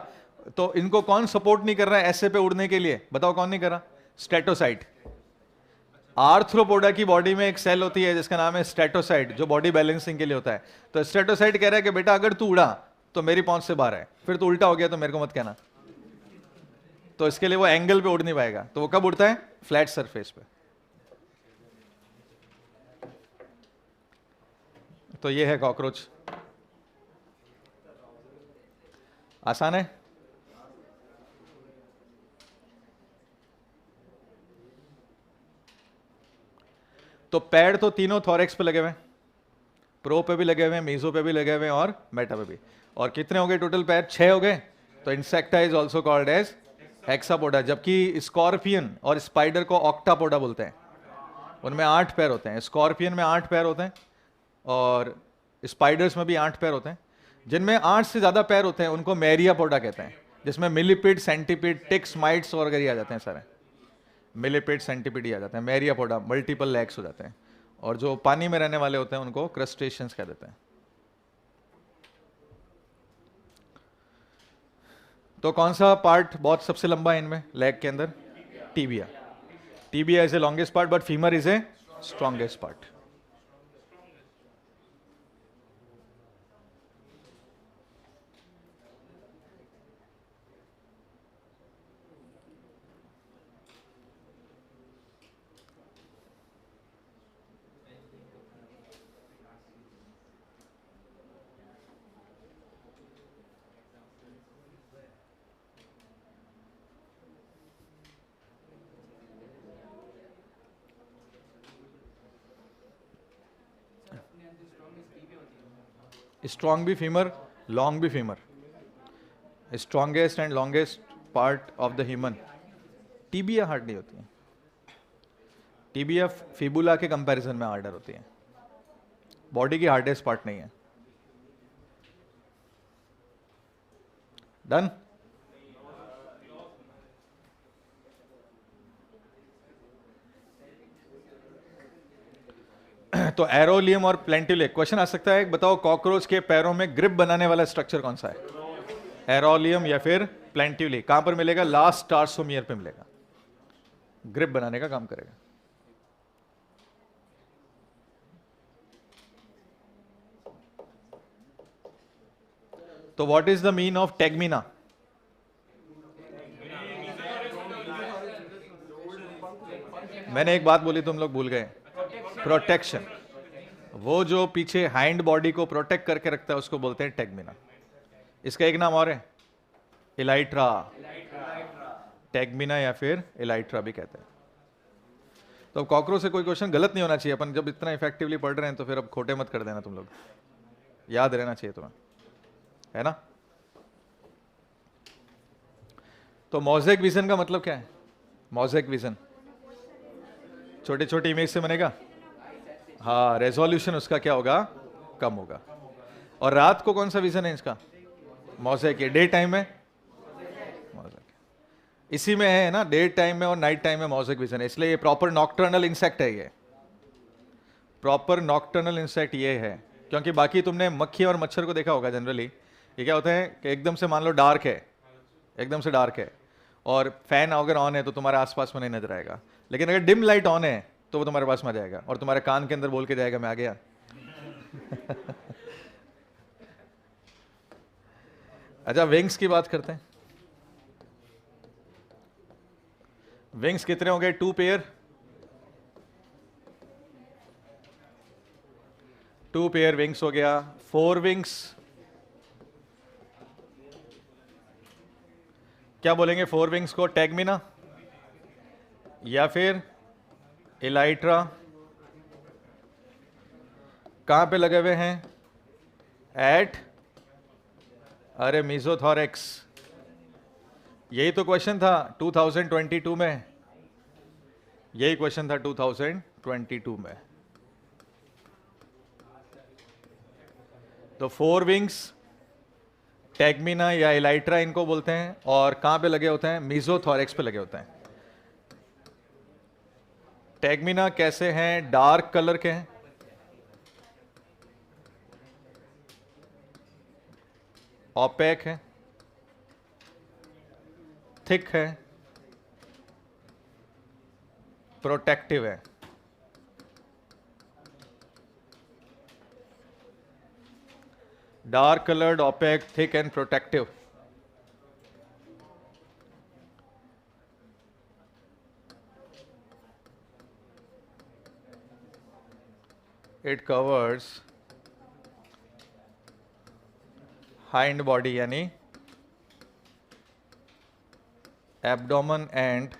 तो इनको कौन सपोर्ट नहीं कर रहा है ऐसे पे उड़ने के लिए? बताओ कौन नहीं कर रहा? स्टेटोसाइट। आर्थ्रोपोडा की बॉडी में एक सेल होती है जिसका नाम है स्टेटोसाइट, जो बॉडी बैलेंसिंग के लिए होता है। तो स्टेटोसाइट कह रहा है कि बेटा अगर तू उड़ा तो मेरी पहुंच से बाहर है, फिर तू उल्टा हो गया तो मेरे को मत कहना। तो इसके लिए वो एंगल पे उड़ नहीं पाएगा। तो वो कब उड़ता है? फ्लैट सरफेस पे। तो ये है कॉकरोच। आसान है। तो पैड तो तीनों थोरेक्स पे लगे हुए हैं, प्रो पे भी लगे हुए हैं, मीजो पे भी लगे हुए हैं और मेटा पे भी। और कितने हो गए टोटल पैर? 6 हो गए। तो Insecta is also called as Hexapoda, जबकि स्कॉर्पियन और स्पाइडर को ऑक्टापोडा बोलते हैं। उनमें 8 पैर होते हैं। स्कॉर्पियन में 8 पैर होते हैं और स्पाइडर्स में भी 8 पैर होते हैं। जिनमें 8 से ज्यादा पैर होते हैं उनको मैरियापोडा कहते हैं, जिसमें मिलीपिड, सेंटीपिड, टिक्स, माइट्स वगैरह आ जाते हैं सारे। मिलीपिड, सेंटीपिड आ जाते हैं। मैरियापोडा मल्टीपल लेग्स हो जाते हैं। और जो पानी में रहने वाले होते हैं उनको क्रस्टेशियंस कह देते हैं। तो कौन सा पार्ट बहुत सबसे लंबा है इनमें लेग के अंदर? Tibia. Tibia is a longest part but femur is a strongest part. Strong भी फीमर, लॉन्ग भी femur. Strongest and longest part of the human. Tibia hard नहीं होती है। टीबिया फिबुला के कंपैरिजन में हार्डर होती है। बॉडी की हार्डेस्ट पार्ट नहीं है। डन। तो एरोलियम और प्लेंटिले। क्वेश्चन आ सकता है, बताओ कॉकरोच के पैरों में ग्रिप बनाने वाला स्ट्रक्चर कौन सा है? एरोलियम या फिर प्लेंटिले। कहां पर मिलेगा? लास्ट टार्सोमियर पे मिलेगा। ग्रिप बनाने का काम करेगा। तो what is the mean of tegmina? मैंने एक बात बोली तुम लोग भूल गए, प्रोटेक्शन। वो जो पीछे हाइंड बॉडी को प्रोटेक्ट करके रखता है उसको बोलते हैं टेगमिना। इसका एक नाम और है, इलाइट्रा। टेगमिना या फिर इलाइट्रा भी कहते हैं। तो कॉकरोच से कोई क्वेश्चन गलत नहीं होना चाहिए। अपन जब इतना इफेक्टिवली पढ़ रहे हैं तो फिर अब खोटे मत कर देना तुम लोग, याद रहना चाहिए तुम्हें, है ना? तो मोज़ेक विजन का मतलब क्या है? मोज़ेक विजन छोटी छोटी इमेज से बनेगा। हाँ, रेजोल्यूशन उसका क्या होगा? कम होगा। और रात को कौन सा विजन है इसका? मोज़ेक। डे टाइम में मोज़ेक, इसी में है ना, डे टाइम में और नाइट टाइम में मोज़ेक विजन है। इसलिए ये प्रॉपर नॉक्टर्नल इंसेक्ट है। ये प्रॉपर नॉक्टर्नल इंसेक्ट ये है, क्योंकि बाकी तुमने मक्खी और मच्छर को देखा होगा जनरली। ये क्या होता है कि एकदम से मान लो डार्क है, एकदम से डार्क है और फैन अगर ऑन है तो तुम्हारे आसपास में नहीं नजर आएगा, लेकिन अगर डिम लाइट ऑन है तो वो तुम्हारे पास में आ जाएगा और तुम्हारे कान के अंदर बोल के जाएगा मैं आ गया। अच्छा, विंग्स की बात करते हैं। विंग्स कितने हो गए? 2 पेयर। 2 पेयर विंग्स हो गया। 4 विंग्स क्या बोलेंगे? 4 विंग्स को टेगमिना या फिर इलाइट्रा। कहां पे लगे हुए हैं? एट, अरे मीजोथोरेक्स। यही तो क्वेश्चन था 2022 में। यही क्वेश्चन था 2022 में। तो 4 विंग्स टैगमिना या एलाइट्रा इनको बोलते हैं, और कहां पे लगे होते हैं? मीजोथोरैक्स पे लगे होते हैं। टैगमिना कैसे हैं? डार्क कलर के हैं, ओपेक है, थिक है, प्रोटेक्टिव है। Dark coloured, opaque, thick and protective. It covers hind body यानी एब्डोमेन एंड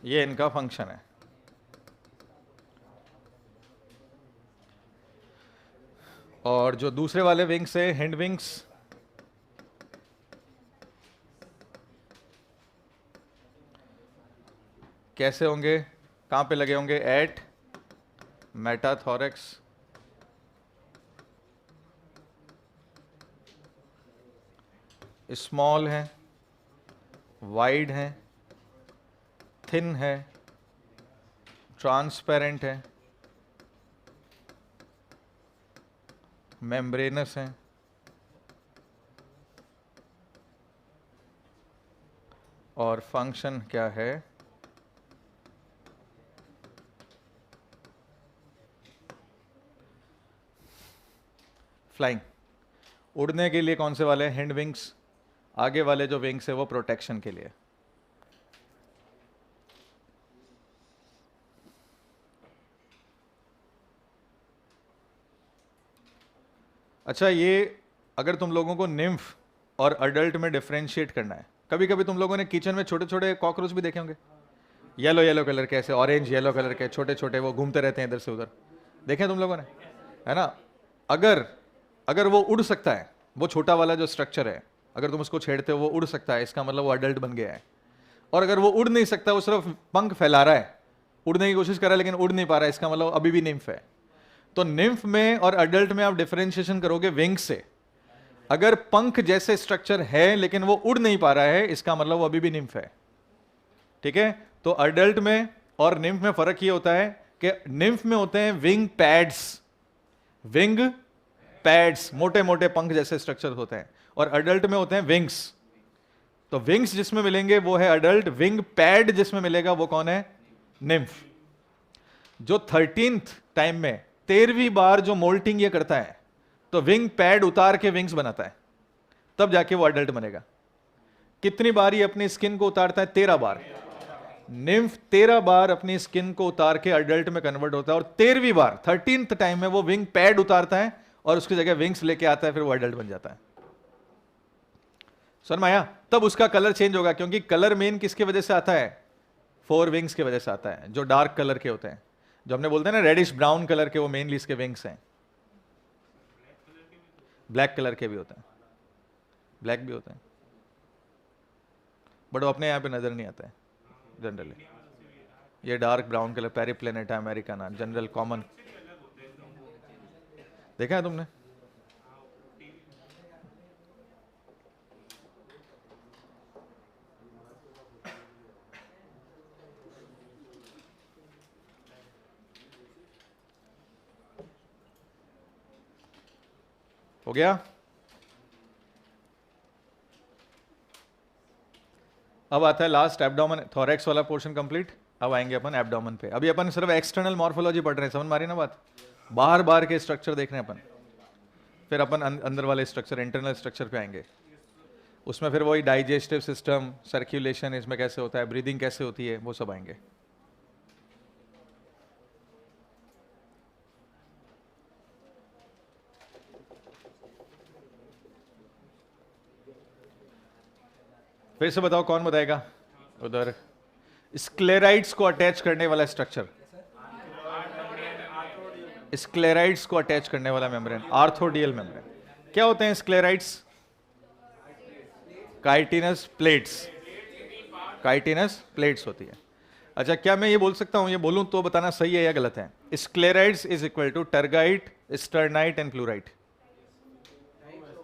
ये इनका फंक्शन है। और जो दूसरे वाले विंग्स है, हिंड विंग्स, कैसे होंगे? कहां पे लगे होंगे? एट मेटाथोरैक्स, स्मॉल है, वाइड है, थिन है, ट्रांसपेरेंट है, मेम्ब्रेनस है, और फंक्शन क्या है? फ्लाइंग। उड़ने के लिए कौन से वाले? Hind wings. आगे वाले जो विंग्स है वो प्रोटेक्शन के लिए। अच्छा, ये अगर तुम लोगों को निम्फ और अडल्ट में डिफरेंशिएट करना है, कभी कभी तुम लोगों ने किचन में छोटे छोटे कॉकरोच भी देखे होंगे, येलो येलो कलर के, ऐसे ऑरेंज येलो कलर के छोटे छोटे, वो घूमते रहते हैं इधर से उधर, देखे तुम लोगों ने, है ना? अगर वो उड़ सकता है, वो छोटा वाला जो स्ट्रक्चर है, अगर तुम उसको छेड़ते हो वो उड़ सकता है, इसका मतलब वो अडल्ट बन गया है। और अगर वो उड़ नहीं सकता, वो सिर्फ पंख फैला रहा है, उड़ने की कोशिश कर रहा है लेकिन उड़ नहीं पा रहा है, इसका मतलब अभी भी निम्फ है। तो निम्फ में और अडल्ट में आप डिफरेंशिएशन करोगे विंग से। अगर पंख जैसे स्ट्रक्चर है लेकिन वो उड़ नहीं पा रहा है, इसका मतलब वो अभी भी निम्फ है। ठीक है? तो अडल्ट में और निम्फ में फर्क ये होता है कि निम्फ में होते हैं विंग पैड्स, विंग पैड्स, मोटे मोटे पंख जैसे स्ट्रक्चर होते हैं, और अडल्ट में होते हैं विंग्स। तो विंग्स जिसमें मिलेंगे वो है अडल्ट, विंग पैड जिसमें मिलेगा वो कौन है? निम्फ। जो 13th टाइम में 13वीं बार जो मोल्टिंग ये करता है, तो विंग पैड उतार के विंग्स बनाता है, तब जाके वो अडल्ट बनेगा। कितनी बार ये अपनी स्किन को उतारता है? 13 बार। निम्फ 13 बार अपनी स्किन को उतार के अडल्ट में कन्वर्ट होता है, और 13वीं बार 13th टाइम में वो विंग पैड उतारता है और उसकी जगह विंग्स लेके आता है, फिर वो अडल्ट बन जाता है। समझ में आया? तब उसका कलर चेंज होगा, क्योंकि कलर मेन किसकी वजह से आता है? 4 विंग्स की वजह से आता है, जो डार्क कलर के होते हैं, जो हमने बोलते हैं ना रेडिश ब्राउन कलर के, वो मेनली इसके विंग्स हैं। ब्लैक कलर के भी होते हैं, ब्लैक भी होते हैं, बट वो अपने यहाँ पे नजर नहीं आता है जनरली। ये dark brown colour Periplaneta americana, general common, देखा है तुमने? हो गया? अब आता है लास्ट एब्डोमेन, थोरैक्स वाला पोर्शन कंप्लीट। अब आएंगे अपन एब्डोमेन पे। अभी अपन सिर्फ एक्सटर्नल मॉर्फोलॉजी पढ़ रहे हैं, समझ मारी ना बात? बाहर बाहर के स्ट्रक्चर देख रहे हैं अपन, फिर अपन अंदर वाले स्ट्रक्चर, इंटरनल स्ट्रक्चर पे आएंगे। उसमें फिर वही डाइजेस्टिव सिस्टम, सर्कुलेशन इसमें कैसे होता है, ब्रीदिंग कैसे होती है, वो सब आएंगे। फिर से बताओ, कौन बताएगा? उधर स्क्लेराइड्स को अटैच करने वाला स्ट्रक्चर, स्क्लेराइड्स को अटैच करने वाला मेम्ब्रेन, आर्थोडियल मेम्ब्रेन। क्या होते हैं sclereids? Chitinous plates, chitinous plates होती है। अच्छा, क्या मैं ये बोल सकता हूँ, ये बोलूँ तो बताना सही है या गलत है? Sclerites is equal to tergite, sternite and pleurite.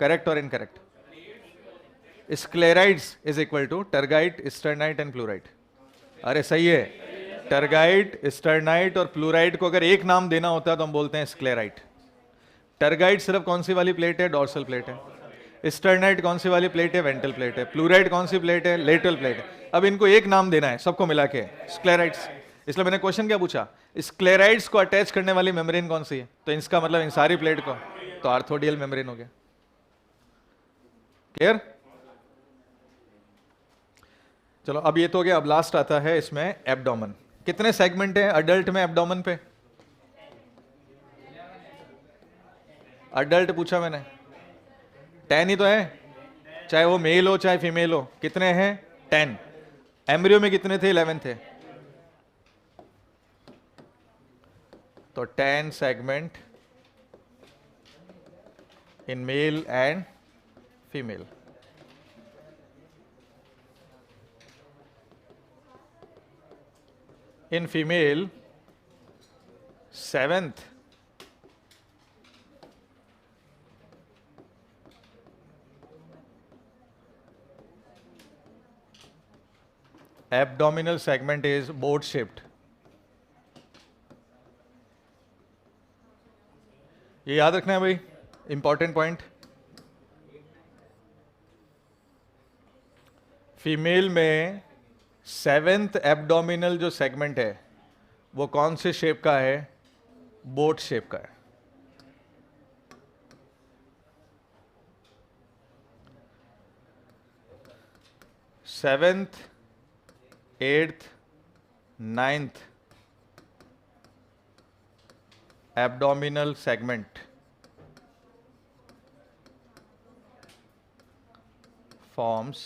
Correct और incorrect? Sclerites is equal to tergite, sternite and pleurite. अरे सही है, टर्गाइट, स्टर्नाइट और फ्लोराइट को अगर एक नाम देना होता है तो हम बोलते हैं स्क्लेराइट। टर्गाइट सिर्फ कौन सी वाली प्लेट है? डॉर्सल प्लेट है। स्टर्नाइट कौन सी वाली प्लेट है? वेंट्रल प्लेट है। फ्लोराइट कौन सी प्लेट है? लेटरल प्लेट है। अब इनको एक नाम देना है सबको मिला के, स्क्लेराइड्स। इसलिए मैंने क्वेश्चन क्या पूछा, स्क्लेराइड्स को अटैच करने वाली मेम्ब्रेन कौन सी है? तो इसका मतलब इन सारी प्लेट को तो आर्थोडियल मेम्ब्रेन हो गया। क्लियर? चलो अब ये तो हो गया। अब लास्ट आता है इसमें एब्डोमेन। कितने सेगमेंट हैं अडल्ट में एब्डोमेन पे? अडल्ट पूछा मैंने, 10 ही तो है, चाहे वो मेल हो चाहे फीमेल हो। कितने हैं? 10। एम्ब्रियो में कितने थे? 11 थे। तो 10 segment in male and female. In female, 7th abdominal segment is boat shaped. ये याद रखना है भाई, इंपॉर्टेंट पॉइंट। फीमेल में 7th एब्डोमिनल जो सेगमेंट है वो कौन से शेप का है? बोट शेप का है। Seventh, 8th, 9th abdominal segment forms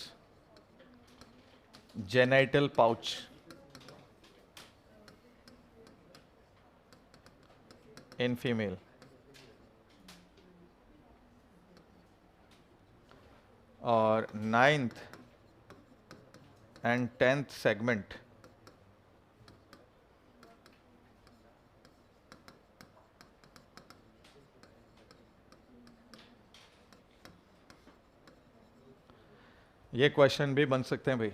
genital pouch in female. और 9th and 10th segment ये क्वेश्चन भी बन सकते हैं भाई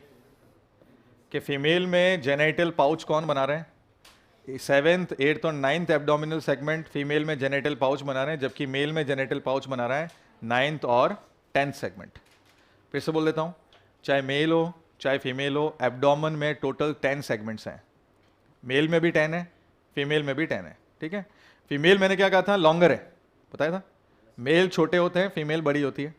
कि फीमेल में जेनेटल पाउच कौन बना रहे हैं? 7th, 8th और 9th एब्डोमिनल सेगमेंट फीमेल में जेनेटल पाउच बना रहे हैं, जबकि मेल में जेनेटल पाउच बना रहा है 9th और 10th सेगमेंट। फिर से बोल देता हूँ, चाहे मेल हो चाहे फीमेल हो, एब्डोमेन में टोटल 10 सेगमेंट्स हैं। मेल में भी 10 है, फीमेल में भी 10 है। ठीक है, फीमेल मैंने क्या कहा था? लॉन्गर है, बताया था। मेल छोटे होते हैं, फीमेल बड़ी होती है।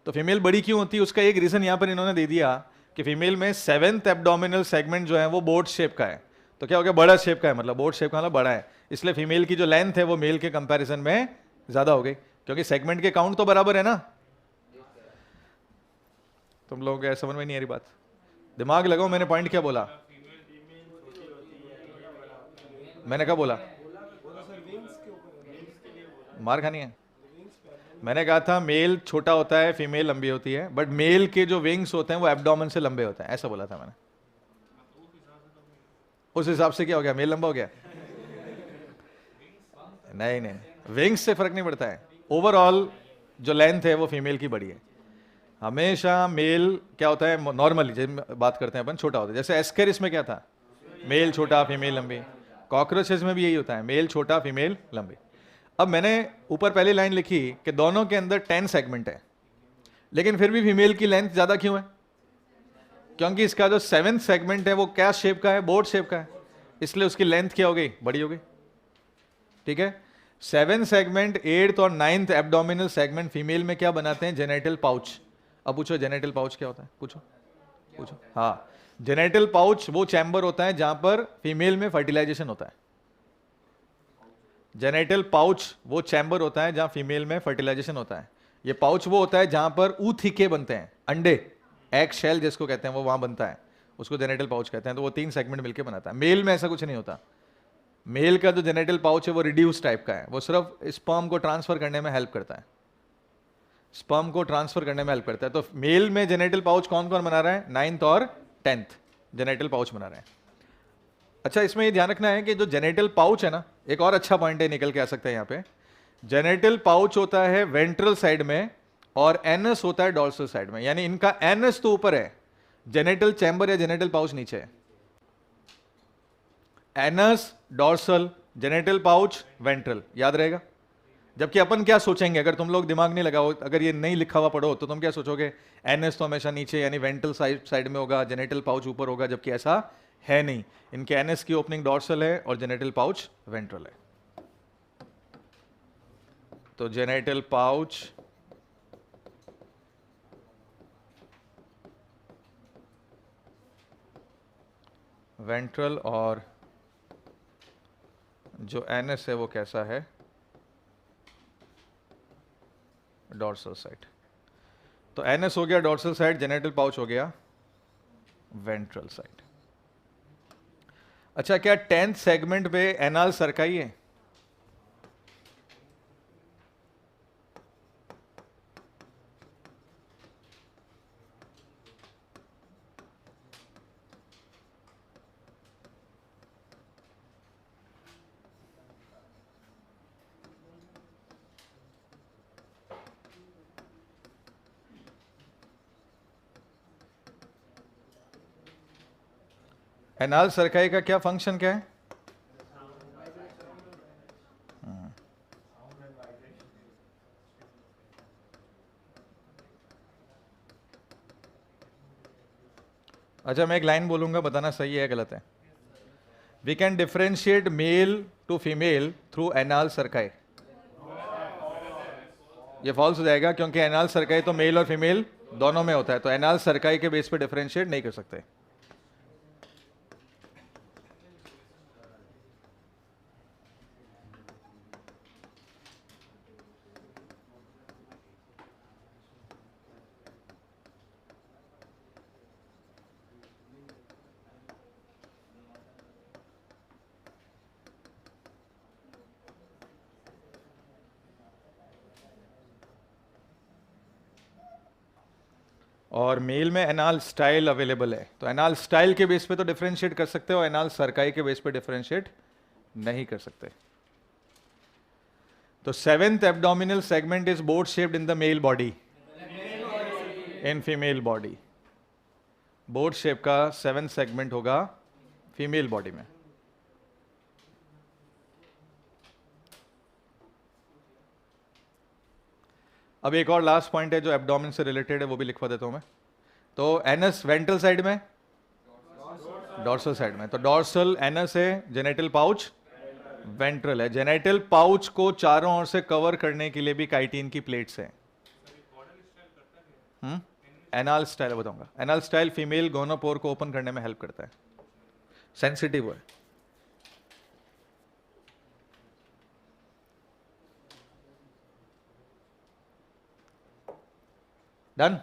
तो फीमेल बड़ी क्यों होती है? उसका एक रीजन यहाँ पर इन्होंने दे दिया कि फीमेल में 7th एब्डोमिनल सेगमेंट जो है वो बोट शेप का है। तो क्या हो गया? बड़ा शेप का है, मतलब बोट शेप का मतलब बड़ा है। इसलिए फीमेल की जो लेंथ है वो मेल के कंपैरिजन में ज्यादा हो गई, क्योंकि सेगमेंट के काउंट तो बराबर है ना। तुम लोग समझ में नहीं आ रही बात? दिमाग लगाओ, मैंने पॉइंट क्या बोला? मैंने क्या बोला? मार खानी है? मैंने कहा था मेल छोटा होता है, फीमेल लंबी होती है, बट मेल के जो विंग्स होते हैं वो एब्डोमेन से लंबे होते हैं, ऐसा बोला था मैंने। उस हिसाब से क्या हो गया? मेल लंबा हो गया? नहीं नहीं, विंग्स से फर्क नहीं पड़ता है। ओवरऑल जो लेंथ है वो फीमेल की बड़ी है। हमेशा मेल क्या होता है नॉर्मली जब बात करते हैं अपन, छोटा होता है। जैसे एस्केरिस में क्या था? मेल छोटा फीमेल लंबी। कॉकरोचेस में भी यही होता है, मेल छोटा फीमेल लंबी। अब मैंने ऊपर पहली लाइन लिखी कि दोनों के अंदर 10 सेगमेंट है, लेकिन फिर भी फीमेल की लेंथ ज्यादा क्यों है? क्योंकि इसका जो 7th सेगमेंट है वो क्या शेप का है? बोट शेप का है, इसलिए उसकी लेंथ क्या हो गई? बड़ी हो गई। ठीक है, 7th सेगमेंट, 8th और 9th एब्डोमिनल सेगमेंट फीमेल में क्या बनाते हैं? Genital pouch. अब पूछो जेनेटल पाउच क्या होता है? पूछो पूछो। हाँ, जेनेटल पाउच वो चैम्बर होता है जहां पर फीमेल में फर्टिलाइजेशन होता है। जेनेटल पाउच वो चैम्बर होता है जहां फीमेल में फर्टिलाइजेशन होता है। ये पाउच वो होता है जहां पर ऊथिके बनते हैं, अंडे, एग शेल जिसको कहते हैं, वो वहां बनता है, उसको जेनेटल पाउच कहते हैं। तो वो 3 सेगमेंट मिलकर बनाता है। मेल में ऐसा कुछ नहीं होता। मेल का जो जेनेटल पाउच है वो रिड्यूस टाइप का है, वो सिर्फ स्पर्म को ट्रांसफर करने में हेल्प करता है। स्पर्म को ट्रांसफर करने में हेल्प करता है। तो मेल में जेनेटल पाउच कौन कौन बना रहा है? 9th और 10th जेनेटल पाउच बना रहे हैं। अच्छा, इसमें ये ध्यान रखना है कि जो जेनेटल पाउच है ना, एक और अच्छा पॉइंट है, निकल के आ सकता है यहाँ पे। जेनेटल पाउच होता है वेंट्रल साइड में और एनस होता है डॉर्सल साइड में, यानी इनका एनस तो ऊपर है, जेनेटल चैम्बर या जेनेटल पाउच नीचे है। Anus dorsal, genital pouch ventral, याद रहेगा। जबकि अपन क्या सोचेंगे, अगर तुम लोग दिमाग नहीं लगाओ, अगर ये नहीं लिखा हुआ पढ़ो, तो तुम क्या सोचोगे? एनएस तो हमेशा नीचे यानी वेंट्रल साइड में होगा, जेनेटल पाउच ऊपर होगा, जबकि ऐसा है नहीं। इनके एनएस की ओपनिंग डॉर्सल है और जेनेटल पाउच वेंट्रल है। तो जेनेटल पाउच वेंट्रल और जो एनएस है वो कैसा है? Dorsal side. तो एनएस हो गया डॉर्सल साइड, जेनेटल पाउच हो गया वेंट्रल साइड। अच्छा, क्या 10th सेगमेंट पे एनाल सरकाई है? एनाल सरकाई का क्या फंक्शन क्या है? अच्छा, मैं एक लाइन बोलूंगा, बताना सही है गलत है। We can differentiate male to female through anal cerci. ये फॉल्स हो जाएगा, क्योंकि एनाल सरकाई तो मेल और फीमेल दोनों में होता है, तो एनाल सरकाई के बेस पे डिफरेंशिएट नहीं कर सकते। और मेल में एनाल स्टाइल अवेलेबल है, तो एनाल स्टाइल के बेस पे तो डिफरेंशिएट कर सकते हो, एनाल सरकाई के बेस पे डिफरेंशिएट नहीं कर सकते। तो 7th abdominal segment is boat shaped in the male body, in female body. Boat shape का 7th सेगमेंट होगा फीमेल बॉडी में। अब एक और लास्ट पॉइंट है जो एब्डोमेन से रिलेटेड है, वो भी लिखवा देता हूं मैं। तो एनस वेंट्रल साइड में, डॉर्सल साइड में, तो डॉर्सल एनस है, जेनेटल पाउच वेंट्रल है। जेनेटल पाउच को चारों ओर से कवर करने के लिए भी काइटिन की प्लेट्स हैं। एनाल स्टाइल बताऊंगा। एनाल स्टाइल फीमेल गोनोपोर को ओपन करने में हेल्प करता है, सेंसिटिव है। डन।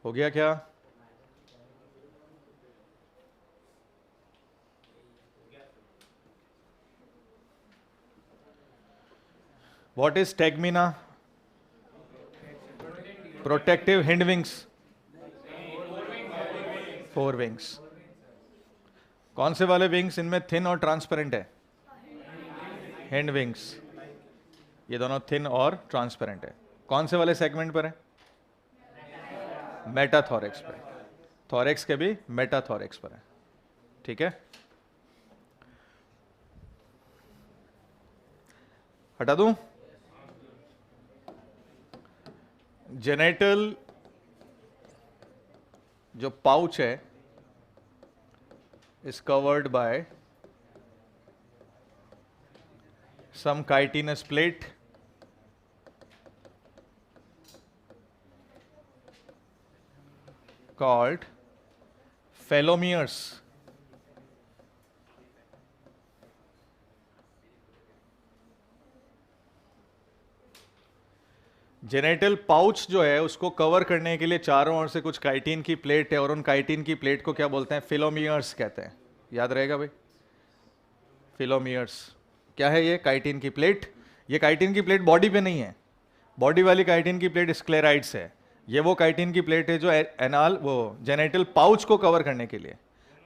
हो गया क्या? What is stegmina? Protective hind wings. 4 wings. कौन से वाले विंग्स इनमें थिन और ट्रांसपेरेंट है? Hind wings. ये दोनों थिन और ट्रांसपेरेंट है। कौन से वाले सेगमेंट पर है? मेटाथोरेक्स पर। थोरेक्स के भी मेटाथोरेक्स पर है। ठीक है, हटा दूं? जेनेटल जो पाउच है is covered by some chitinous plate called phelomeres. Genital pouch जो है उसको कवर करने के लिए चारों ओर से कुछ काइटिन की प्लेट है और उन काइटिन की प्लेट को क्या बोलते हैं? फिलोमियर्स कहते हैं। याद रहेगा भाई, फिलोमियर्स क्या है? ये काइटिन की प्लेट। ये काइटिन की प्लेट बॉडी पे नहीं है, बॉडी वाली काइटिन की प्लेट स्क्लेराइड्स है। ये वो काइटिन की प्लेट है जो एनाल वो जेनेटल पाउच को कवर करने के लिए,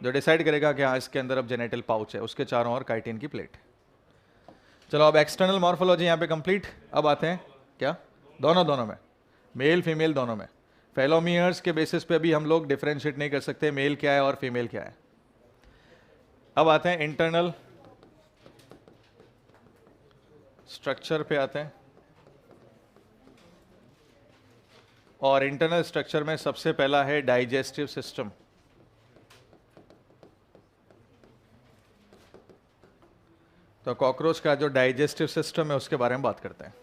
जो डिसाइड करेगा कि हाँ इसके अंदर अब जेनेटल पाउच है, उसके चारों ओर काइटिन की प्लेट। चलो अब एक्सटर्नल मॉर्फोलॉजी यहाँ पे कंप्लीट। अब आते हैं क्या? दोनों में, मेल फीमेल दोनों में। फेलोमियर्स के बेसिस पे अभी हम लोग डिफरेंशिएट नहीं कर सकते मेल क्या है और फीमेल क्या है। अब आते हैं इंटरनल स्ट्रक्चर पे आते हैं, और इंटरनल स्ट्रक्चर में सबसे पहला है डाइजेस्टिव सिस्टम। तो कॉकरोच का जो डाइजेस्टिव सिस्टम है उसके बारे में बात करते हैं।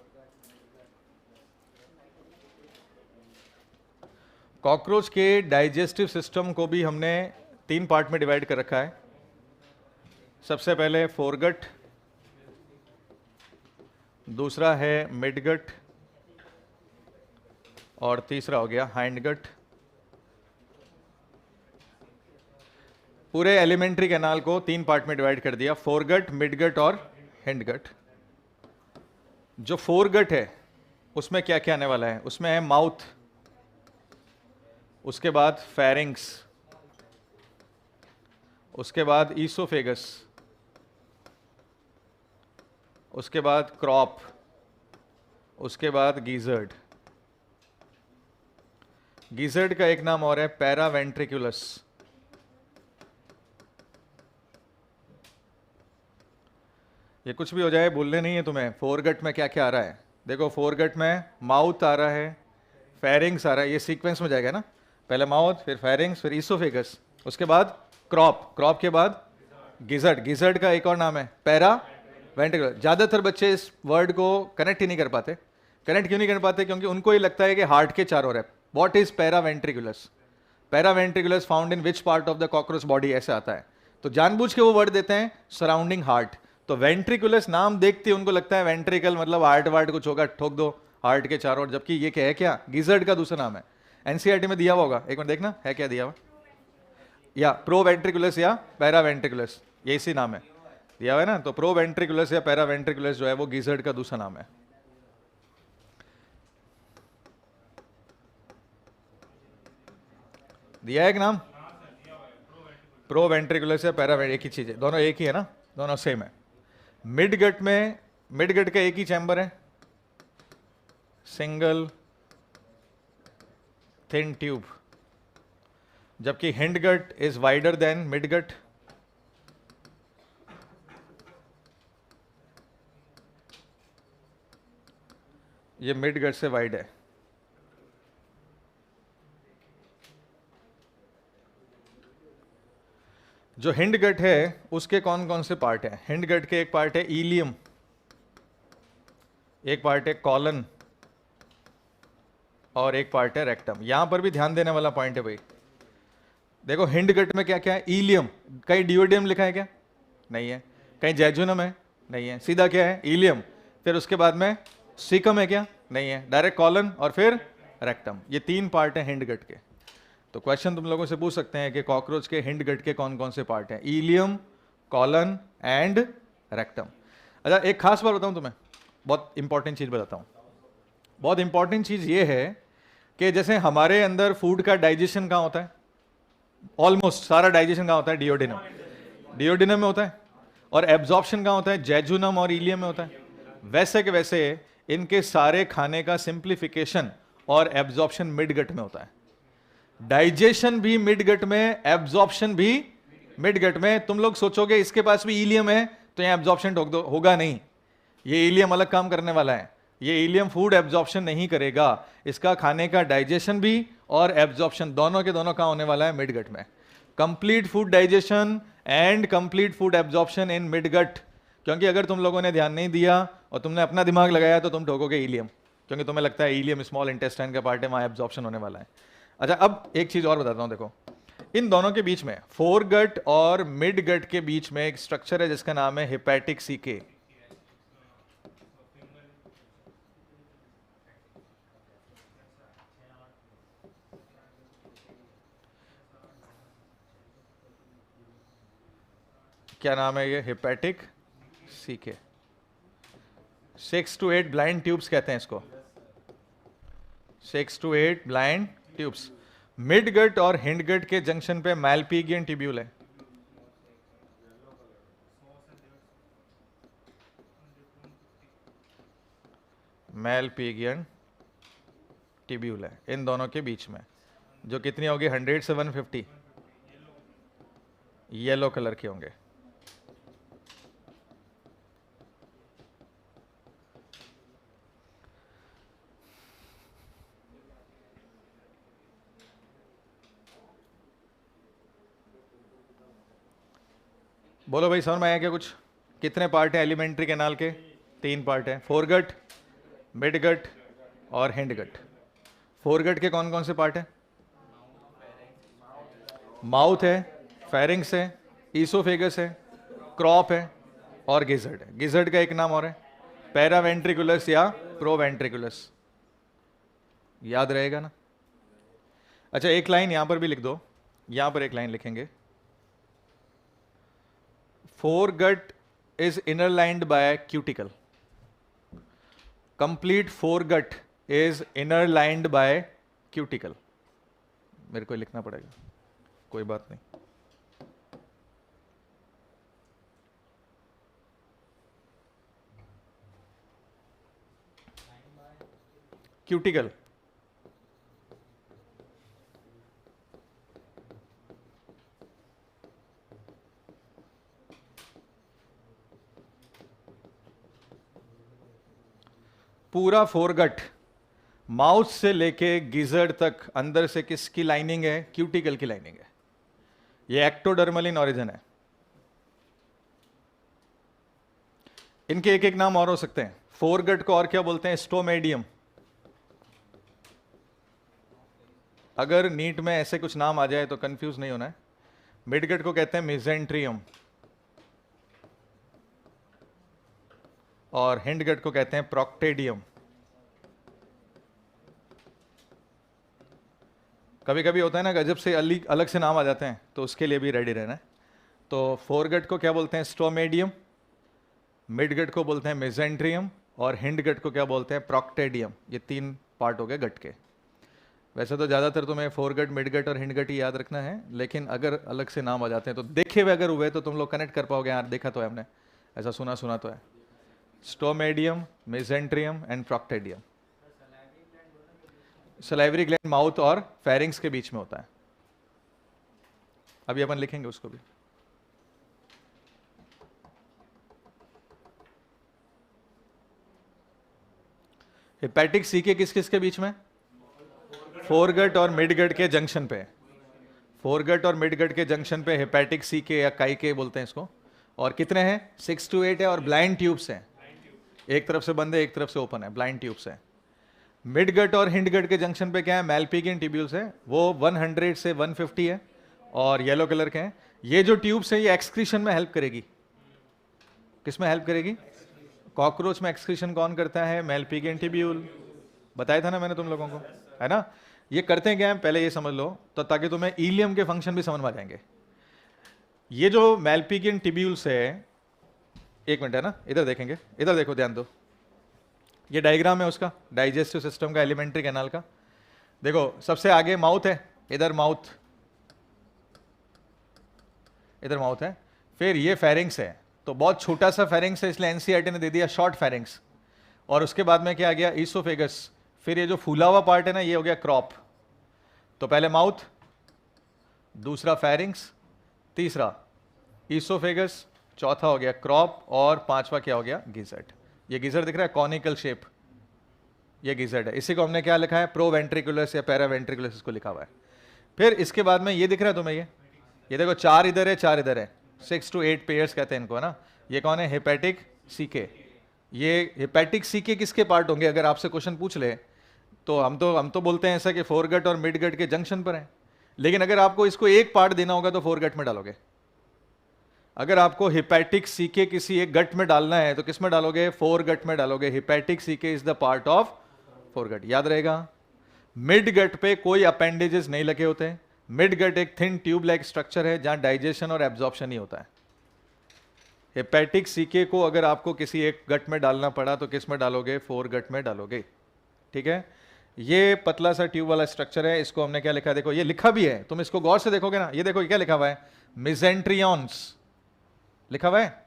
कॉकरोच के डाइजेस्टिव सिस्टम को भी हमने 3 पार्ट में डिवाइड कर रखा है। सबसे पहले फोरगट, दूसरा है मिडगट, और तीसरा हो गया हाइंडगट। पूरे एलिमेंट्री कैनाल को 3 पार्ट में डिवाइड कर दिया, फोरगट, मिडगट और हिंडगट। जो फोरगट है उसमें क्या क्या आने वाला है? उसमें है माउथ, उसके बाद फेरिंग्स, उसके बाद ईसोफेगस, उसके बाद क्रॉप, उसके बाद गीजर्ड। गीजर्ड का एक नाम और है पैरावेंट्रिकुलस। ये कुछ भी हो जाए भूलने नहीं है तुम्हें। फोरगट में क्या क्या आ रहा है? देखो फोरगट में माउथ आ रहा है, फेरिंग्स आ रहा है, ये सीक्वेंस में जाएगा ना, पहले माउथ, फिर फेरिंग्स, फिर ईसोफेगस, उसके बाद क्रॉप, क्रॉप के बाद गिजर्ड। गिजर्ड का एक और नाम है पैरावेंट्रिकुलस। ज़्यादातर बच्चे इस वर्ड को कनेक्ट ही नहीं कर पाते। कनेक्ट क्यों नहीं कर पाते? क्योंकि उनको ये लगता है कि हार्ट के चारों ओर है। What is proventriculus? Proventriculus found in which part of the cockroach body, ऐसे आता है। तो जानबूझ के वो वर्ड देते हैं सराउंडिंग हार्ट। तो वेंट्रिकुलस नाम देखते उनको लगता है वेंट्रिकल मतलब हार्ट वार्ट कुछ होगा, ठोक दो हार्ट के चारों ओर, जबकि ये क्या है? क्या गिजर्ड का दूसरा नाम है। एनसीईआरटी में दिया हुआ होगा, एक मिनट देखना है क्या दिया हुआ, या प्रोवेंट्रिकुलस या पैरावेंट्रिकुलस, ये इसी नाम है दिया हुआ है ना। तो प्रोवेंट्रिकुलस या पैरावेंट्रिकुलस जो है वो गिजर्ड का दूसरा नाम है। दिया है एक नाम, प्रोवेंट्रिकुलस या पैरावेंट्रिकुलस, एक ही चीज है, दोनों एक ही है ना, दोनों सेम है। मिडगट में, मिडगट का एक ही चैम्बर है, सिंगल थिन ट्यूब, जबकि hindgut is wider than midgut. ये मिडगट से वाइड है। जो हिंडगट है उसके कौन कौन से पार्ट हैं? हिंडगट के एक पार्ट है इलियम, एक पार्ट है कॉलन, और एक पार्ट है रेक्टम। यहां पर भी ध्यान देने वाला पॉइंट है भाई। देखो हिंडगट में क्या क्या है? इलियम, कहीं डिओडियम लिखा है क्या? नहीं है। कहीं जैजुनम है? नहीं है। सीधा क्या है? इलियम। फिर उसके बाद में सीकम है क्या? नहीं है। डायरेक्ट कॉलन और फिर रेक्टम। ये 3 पार्ट है हिंडगट के। तो क्वेश्चन तुम लोगों से पूछ सकते हैं कि कॉकरोच के हिंडगट के कौन कौन से पार्ट हैं? Ileum, colon and rectum. अच्छा एक खास बात बताऊं तुम्हें, बहुत इंपॉर्टेंट चीज बताता हूं। बहुत इंपॉर्टेंट चीज ये है कि जैसे हमारे अंदर फूड का डाइजेशन कहाँ होता है? ऑलमोस्ट सारा डाइजेशन कहाँ होता है? डिओडिनम, डिओडिनम में होता है। और एब्जॉर्प्शन कहाँ होता है? जैजुनम और इलियम में होता है। वैसे के वैसे इनके सारे खाने का सिंप्लीफिकेशन और एब्जॉर्प्शन मिडगट में होता है। डाइजेशन भी मिडगट में, एब्जॉर्प्शन भी मिडगट में। तुम लोग सोचोगे इसके पास भी इलियम है तो यहाँ एब्जॉर्प्शन ठोक दो, होगा नहीं। ये इलियम अलग काम करने वाला है। ये इलियम फूड एब्जॉर्प्शन नहीं करेगा। इसका खाने का डाइजेशन भी और एब्जॉर्प्शन दोनों के दोनों कहाँ होने वाला है? मिडगट में। Complete food digestion, and complete food absorption in midgut, क्योंकि अगर तुम लोगों ने ध्यान नहीं दिया और तुमने अपना दिमाग लगाया तो तुम ठोकोगे इलियम, क्योंकि तुम्हें लगता है इलियम स्मॉल इंटेस्टाइन का पार्ट है, वहाँ एब्जॉर्प्शन होने वाला है। अच्छा, अब एक चीज़ और बताता हूँ, देखो इन दोनों के बीच में, फोर गट और मिड गट के बीच में एक स्ट्रक्चर है जिसका नाम है हेपेटिक सीके। क्या नाम है ये? Hepatic caeca. 6 to 8 blind tubes कहते हैं इसको, 6 to 8 blind tubes. Midgut और हिंड गट के जंक्शन पे मैलपीगियन ट्यूब्यूल है। मैलपीगियन ट्यूब्यूल है इन दोनों के बीच में, जो कितनी होगी? 100 से 150 येलो कलर के होंगे। बोलो भाई, समझ में आया क्या कुछ? कितने पार्ट हैं एलिमेंट्री कैनाल के? 3 पार्ट हैं, फोरगट, मिडगट और हिंडगट। फोरगट के कौन कौन से पार्ट हैं? माउथ है, फेरिंग्स है, ईसोफेगस है, क्रॉप है और गिजर्ड है। गिजर्ड का एक नाम और है पैरावेंट्रिकुलस या प्रोवेंट्रिकुलस, याद रहेगा ना? अच्छा, एक लाइन यहां पर भी लिख दो, यहां पर एक लाइन लिखेंगे, foregut is inner lined by cuticle. Complete foregut is inner lined by cuticle. मेरे को लिखना पड़ेगा, कोई बात नहीं। क्यूटिकल, पूरा फोरगट माउथ से लेके गिजर्ड तक अंदर से किसकी लाइनिंग है? क्यूटिकल की लाइनिंग है। ये एक्टोडर्मल इन ऑरिजिन है। इनके एक एक नाम और हो सकते हैं। फोरगट को और क्या बोलते हैं? स्टोमेडियम। अगर नीट में ऐसे कुछ नाम आ जाए तो कंफ्यूज नहीं होना है। मिडगट को कहते हैं मेसेंट्रियम और हिंडगट को कहते हैं प्रोक्टेडियम। कभी कभी होता है ना, गजब से अलग से नाम आ जाते हैं, तो उसके लिए भी रेडी रहना है। तो फोरगट को क्या बोलते हैं? स्टोमेडियम। मिडगट को बोलते हैं मेसेंट्रियम और हिंडगट को क्या बोलते हैं? प्रोक्टेडियम। ये 3 पार्ट हो गए गट के। वैसे तो ज़्यादातर तुम्हें फोरगट, मिडगट और हिंडगट ही याद रखना है, लेकिन अगर अलग से नाम आ जाते हैं तो देखे हुए अगर हुए तो तुम लोग कनेक्ट कर पाओगे। यार देखा तो है हमने, ऐसा सुना तो है। स्टोमेडियम, मेसेंट्रियम एंड प्रोक्टेडियम। सलाइवरी ग्लैंड माउथ और फेरिंग्स के बीच में होता है। अभी अपन लिखेंगे उसको भी। हेपेटिक सीके किस किस के बीच में? फोरगट और मिडगट के जंक्शन पे। फोरगट और मिडगट के जंक्शन पे हेपेटिक सीके या काइके बोलते हैं इसको। और कितने हैं? 6 to 8 है और ब्लाइंड ट्यूब्स हैं। एक तरफ से बंद है, एक तरफ से ओपन है, ब्लाइंड ट्यूब्स है। मिडगट और हिंडगट के जंक्शन पे क्या है? मैलपीगियन ट्यूब्यूल्स है, वो 100 से 150 है और येलो कलर के हैं। ये जो ट्यूब्स हैं ये एक्सक्रीशन में हेल्प करेगी। किस में हेल्प करेगी? कॉकरोच में एक्सक्रीशन कौन करता है? मैलपीगियन ट्यूब्यूल। बताया था ना मैंने तुम लोगों को, है ना? ये करते हैं क्या है, पहले ये समझ लो, तो ताकि तुम्हें इलियम के फंक्शन भी समझ में आ जाएंगे। ये जो मैलपीगियन ट्यूब्यूल्स है, एक मिनट है ना, इधर देखेंगे, इधर देखो, ध्यान दो। ये डायग्राम है उसका, डाइजेस्टिव सिस्टम का, एलिमेंट्री कैनाल का। देखो सबसे आगे माउथ है, इधर माउथ, इधर माउथ है। फिर ये फेरिंग्स है, तो बहुत छोटा सा फेरिंग्स है, इसलिए एनसीईआरटी ने दे दिया शॉर्ट फेरिंग्स। और उसके बाद में क्या आ गया? ईसोफेगस। फिर ये जो फूला हुआ पार्ट है ना, ये हो गया क्रॉप। तो पहले माउथ, दूसरा फेरिंग्स, तीसरा ईसोफेगस, चौथा हो गया क्रॉप और पांचवा क्या हो गया? गिजर्ड। ये गिजर्ड दिख रहा है, कॉनिकल शेप, ये गिजर्ड है। इसी को हमने क्या लिखा है? प्रोवेंट्रिकुलस या पैरावेंट्रिकुलस इसको लिखा हुआ है। फिर इसके बाद में ये दिख रहा है तुम्हें, ये देखो, 4 इधर है, 4 इधर है, 6 to 8 पेयर्स कहते हैं इनको, है ना। ये कौन है? Hepatic caeca. ये हेपेटिक सीके किसके पार्ट होंगे? अगर आपसे क्वेश्चन पूछ ले तो हम तो बोलते हैं ऐसा कि फोरगट और मिड गट के जंक्शन पर है, लेकिन अगर आपको इसको एक पार्ट देना होगा तो फोरगट में डालोगे। अगर आपको हिपैटिक सीके किसी एक गट में डालना है तो किस में डालोगे? फोरगट में डालोगे। Hepatic C K is the part of foregut, याद रहेगा। मिड गट पे कोई अपेंडेजेस नहीं लगे होते। मिड गट एक थिन ट्यूब लाइक स्ट्रक्चर है जहां डाइजेशन और एब्जॉर्प्शन ही होता है। हेपेटिक सीके को अगर आपको किसी एक गट में डालना पड़ा तो किस में डालोगे? फोरगट में डालोगे, ठीक है। ये पतला सा ट्यूब वाला स्ट्रक्चर है, इसको हमने क्या लिखा है? देखो ये लिखा भी है, तुम इसको गौर से देखोगे ना, ये देखो ये क्या लिखा हुआ है? मिजेंट्रियॉन्स लिखा हुआ है।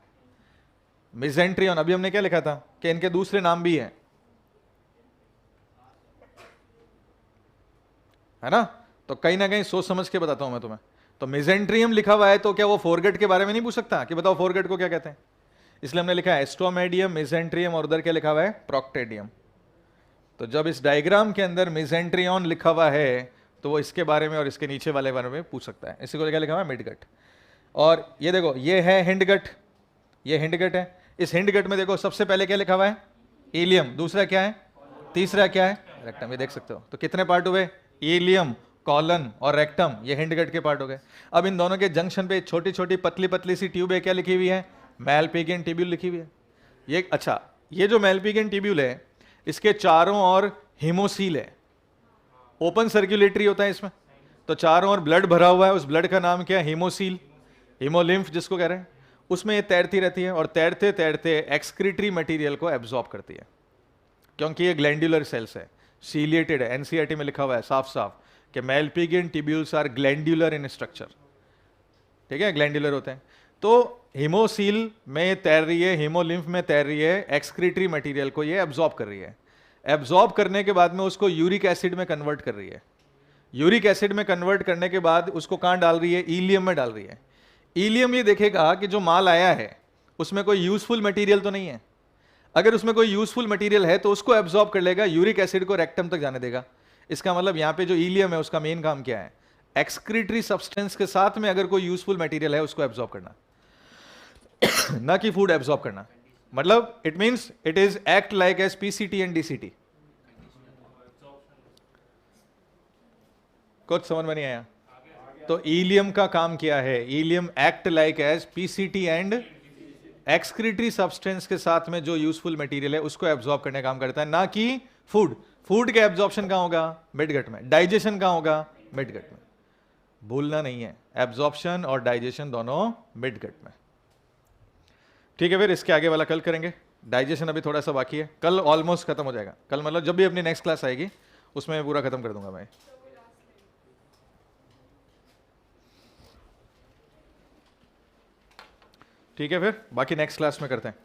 मिजेंट्रियन, अभी हमने क्या लिखा था कि इनके दूसरे नाम भी हैं, है ना। तो कहीं ना कहीं सोच समझ के बताता हूं मैं तुम्हें। तो मिजेंट्रियम लिखा हुआ है तो क्या वो फोरगट के बारे में नहीं पूछ सकता कि बताओ फोरगट को क्या कहते हैं? इसलिए हमने लिखा है एस्ट्रोमेडियम, मिजेंट्रियम, और उधर क्या लिखा हुआ है? प्रोक्टेडियम। तो जब इस डायग्राम के अंदर मिजेंट्रियन लिखा हुआ है तो वो इसके बारे में और इसके नीचे वाले बारे में पूछ सकता है। इसी को क्या लिखा हुआ है? मिडगट। और ये देखो ये है हिंडगट, ये हिंडगट है। इस हिंडगट में देखो सबसे पहले क्या लिखा हुआ है? इलियम। दूसरा क्या है? तीसरा क्या है? रेक्टम। ये देख सकते हो। तो कितने पार्ट हुए? इलियम, कॉलन और रेक्टम, ये हिंडगट के पार्ट हो गए। अब इन दोनों के जंक्शन पे छोटी छोटी पतली पतली सी ट्यूब है, क्या लिखी हुई है? मैलपिगियन ट्यूब्यूल लिखी हुई है। ये अच्छा, ये जो मैलपिगियन ट्यूब्यूल है इसके चारों ओर हीमोसील है, ओपन सर्कुलेटरी होता है इसमें। तो चारों ओर ब्लड भरा हुआ है, उस ब्लड का नाम क्या है? हीमोसील, हीमोलिम्फ जिसको कह रहे हैं। उसमें ये तैरती रहती है और तैरते तैरते एक्सक्रीटरी मटेरियल को एब्जॉर्ब करती है, क्योंकि ये ग्लैंडुलर सेल्स है, सीलिएटेड है। एनसीईआरटी में लिखा हुआ है साफ साफ कि Malpighian tubules are glandular in structure, ठीक है, ग्लैंडुलर होते हैं। तो हीमोसील में तैर रही है, हीमोलिम्फ में तैर रही है, एक्सक्रीटरी मटेरियल को ये एब्जॉर्ब कर रही है। एब्जॉर्ब करने के बाद में उसको यूरिक एसिड में कन्वर्ट कर रही है। यूरिक एसिड में कन्वर्ट करने के बाद उसको कहां डाल रही है? इलियम में डाल रही है। इलियम ये देखेगा कि जो माल आया है उसमें कोई यूजफुल मटेरियल तो नहीं है। अगर उसमें कोई यूजफुल मटेरियल है तो उसको एब्जॉर्ब कर लेगा, यूरिक एसिड को रेक्टम तक जाने देगा। इसका मतलब यहां पे जो इलियम है उसका मेन काम क्या है? एक्सक्रीटरी सब्सटेंस के साथ में अगर कोई यूजफुल मटेरियल है उसको एब्जॉर्ब करना, ना कि फूड एब्जॉर्ब करना। मतलब it means it is act like as PCT and DCT. कुछ समझ में नहीं आया? तो इलियम का काम क्या है? Ileum act like as PCT and excretory substance के साथ में जो यूजफुल मटेरियल है उसको एब्जॉर्ब करने का काम करता है, ना कि फूड। फूड का एब्जॉर्प्शन कहां होगा? मिडगट में। डाइजेशन कहां होगा? मिडगट में। भूलना नहीं है, एब्जॉर्प्शन और डाइजेशन दोनों मिडगट में, ठीक है। फिर इसके आगे वाला कल करेंगे। डाइजेशन अभी थोड़ा सा बाकी है, कल ऑलमोस्ट खत्म हो जाएगा। कल मतलब जब भी अपनी नेक्स्ट क्लास आएगी उसमें पूरा खत्म कर दूंगा मैं। ठीक है, फिर बाकी नेक्स्ट क्लास में करते हैं।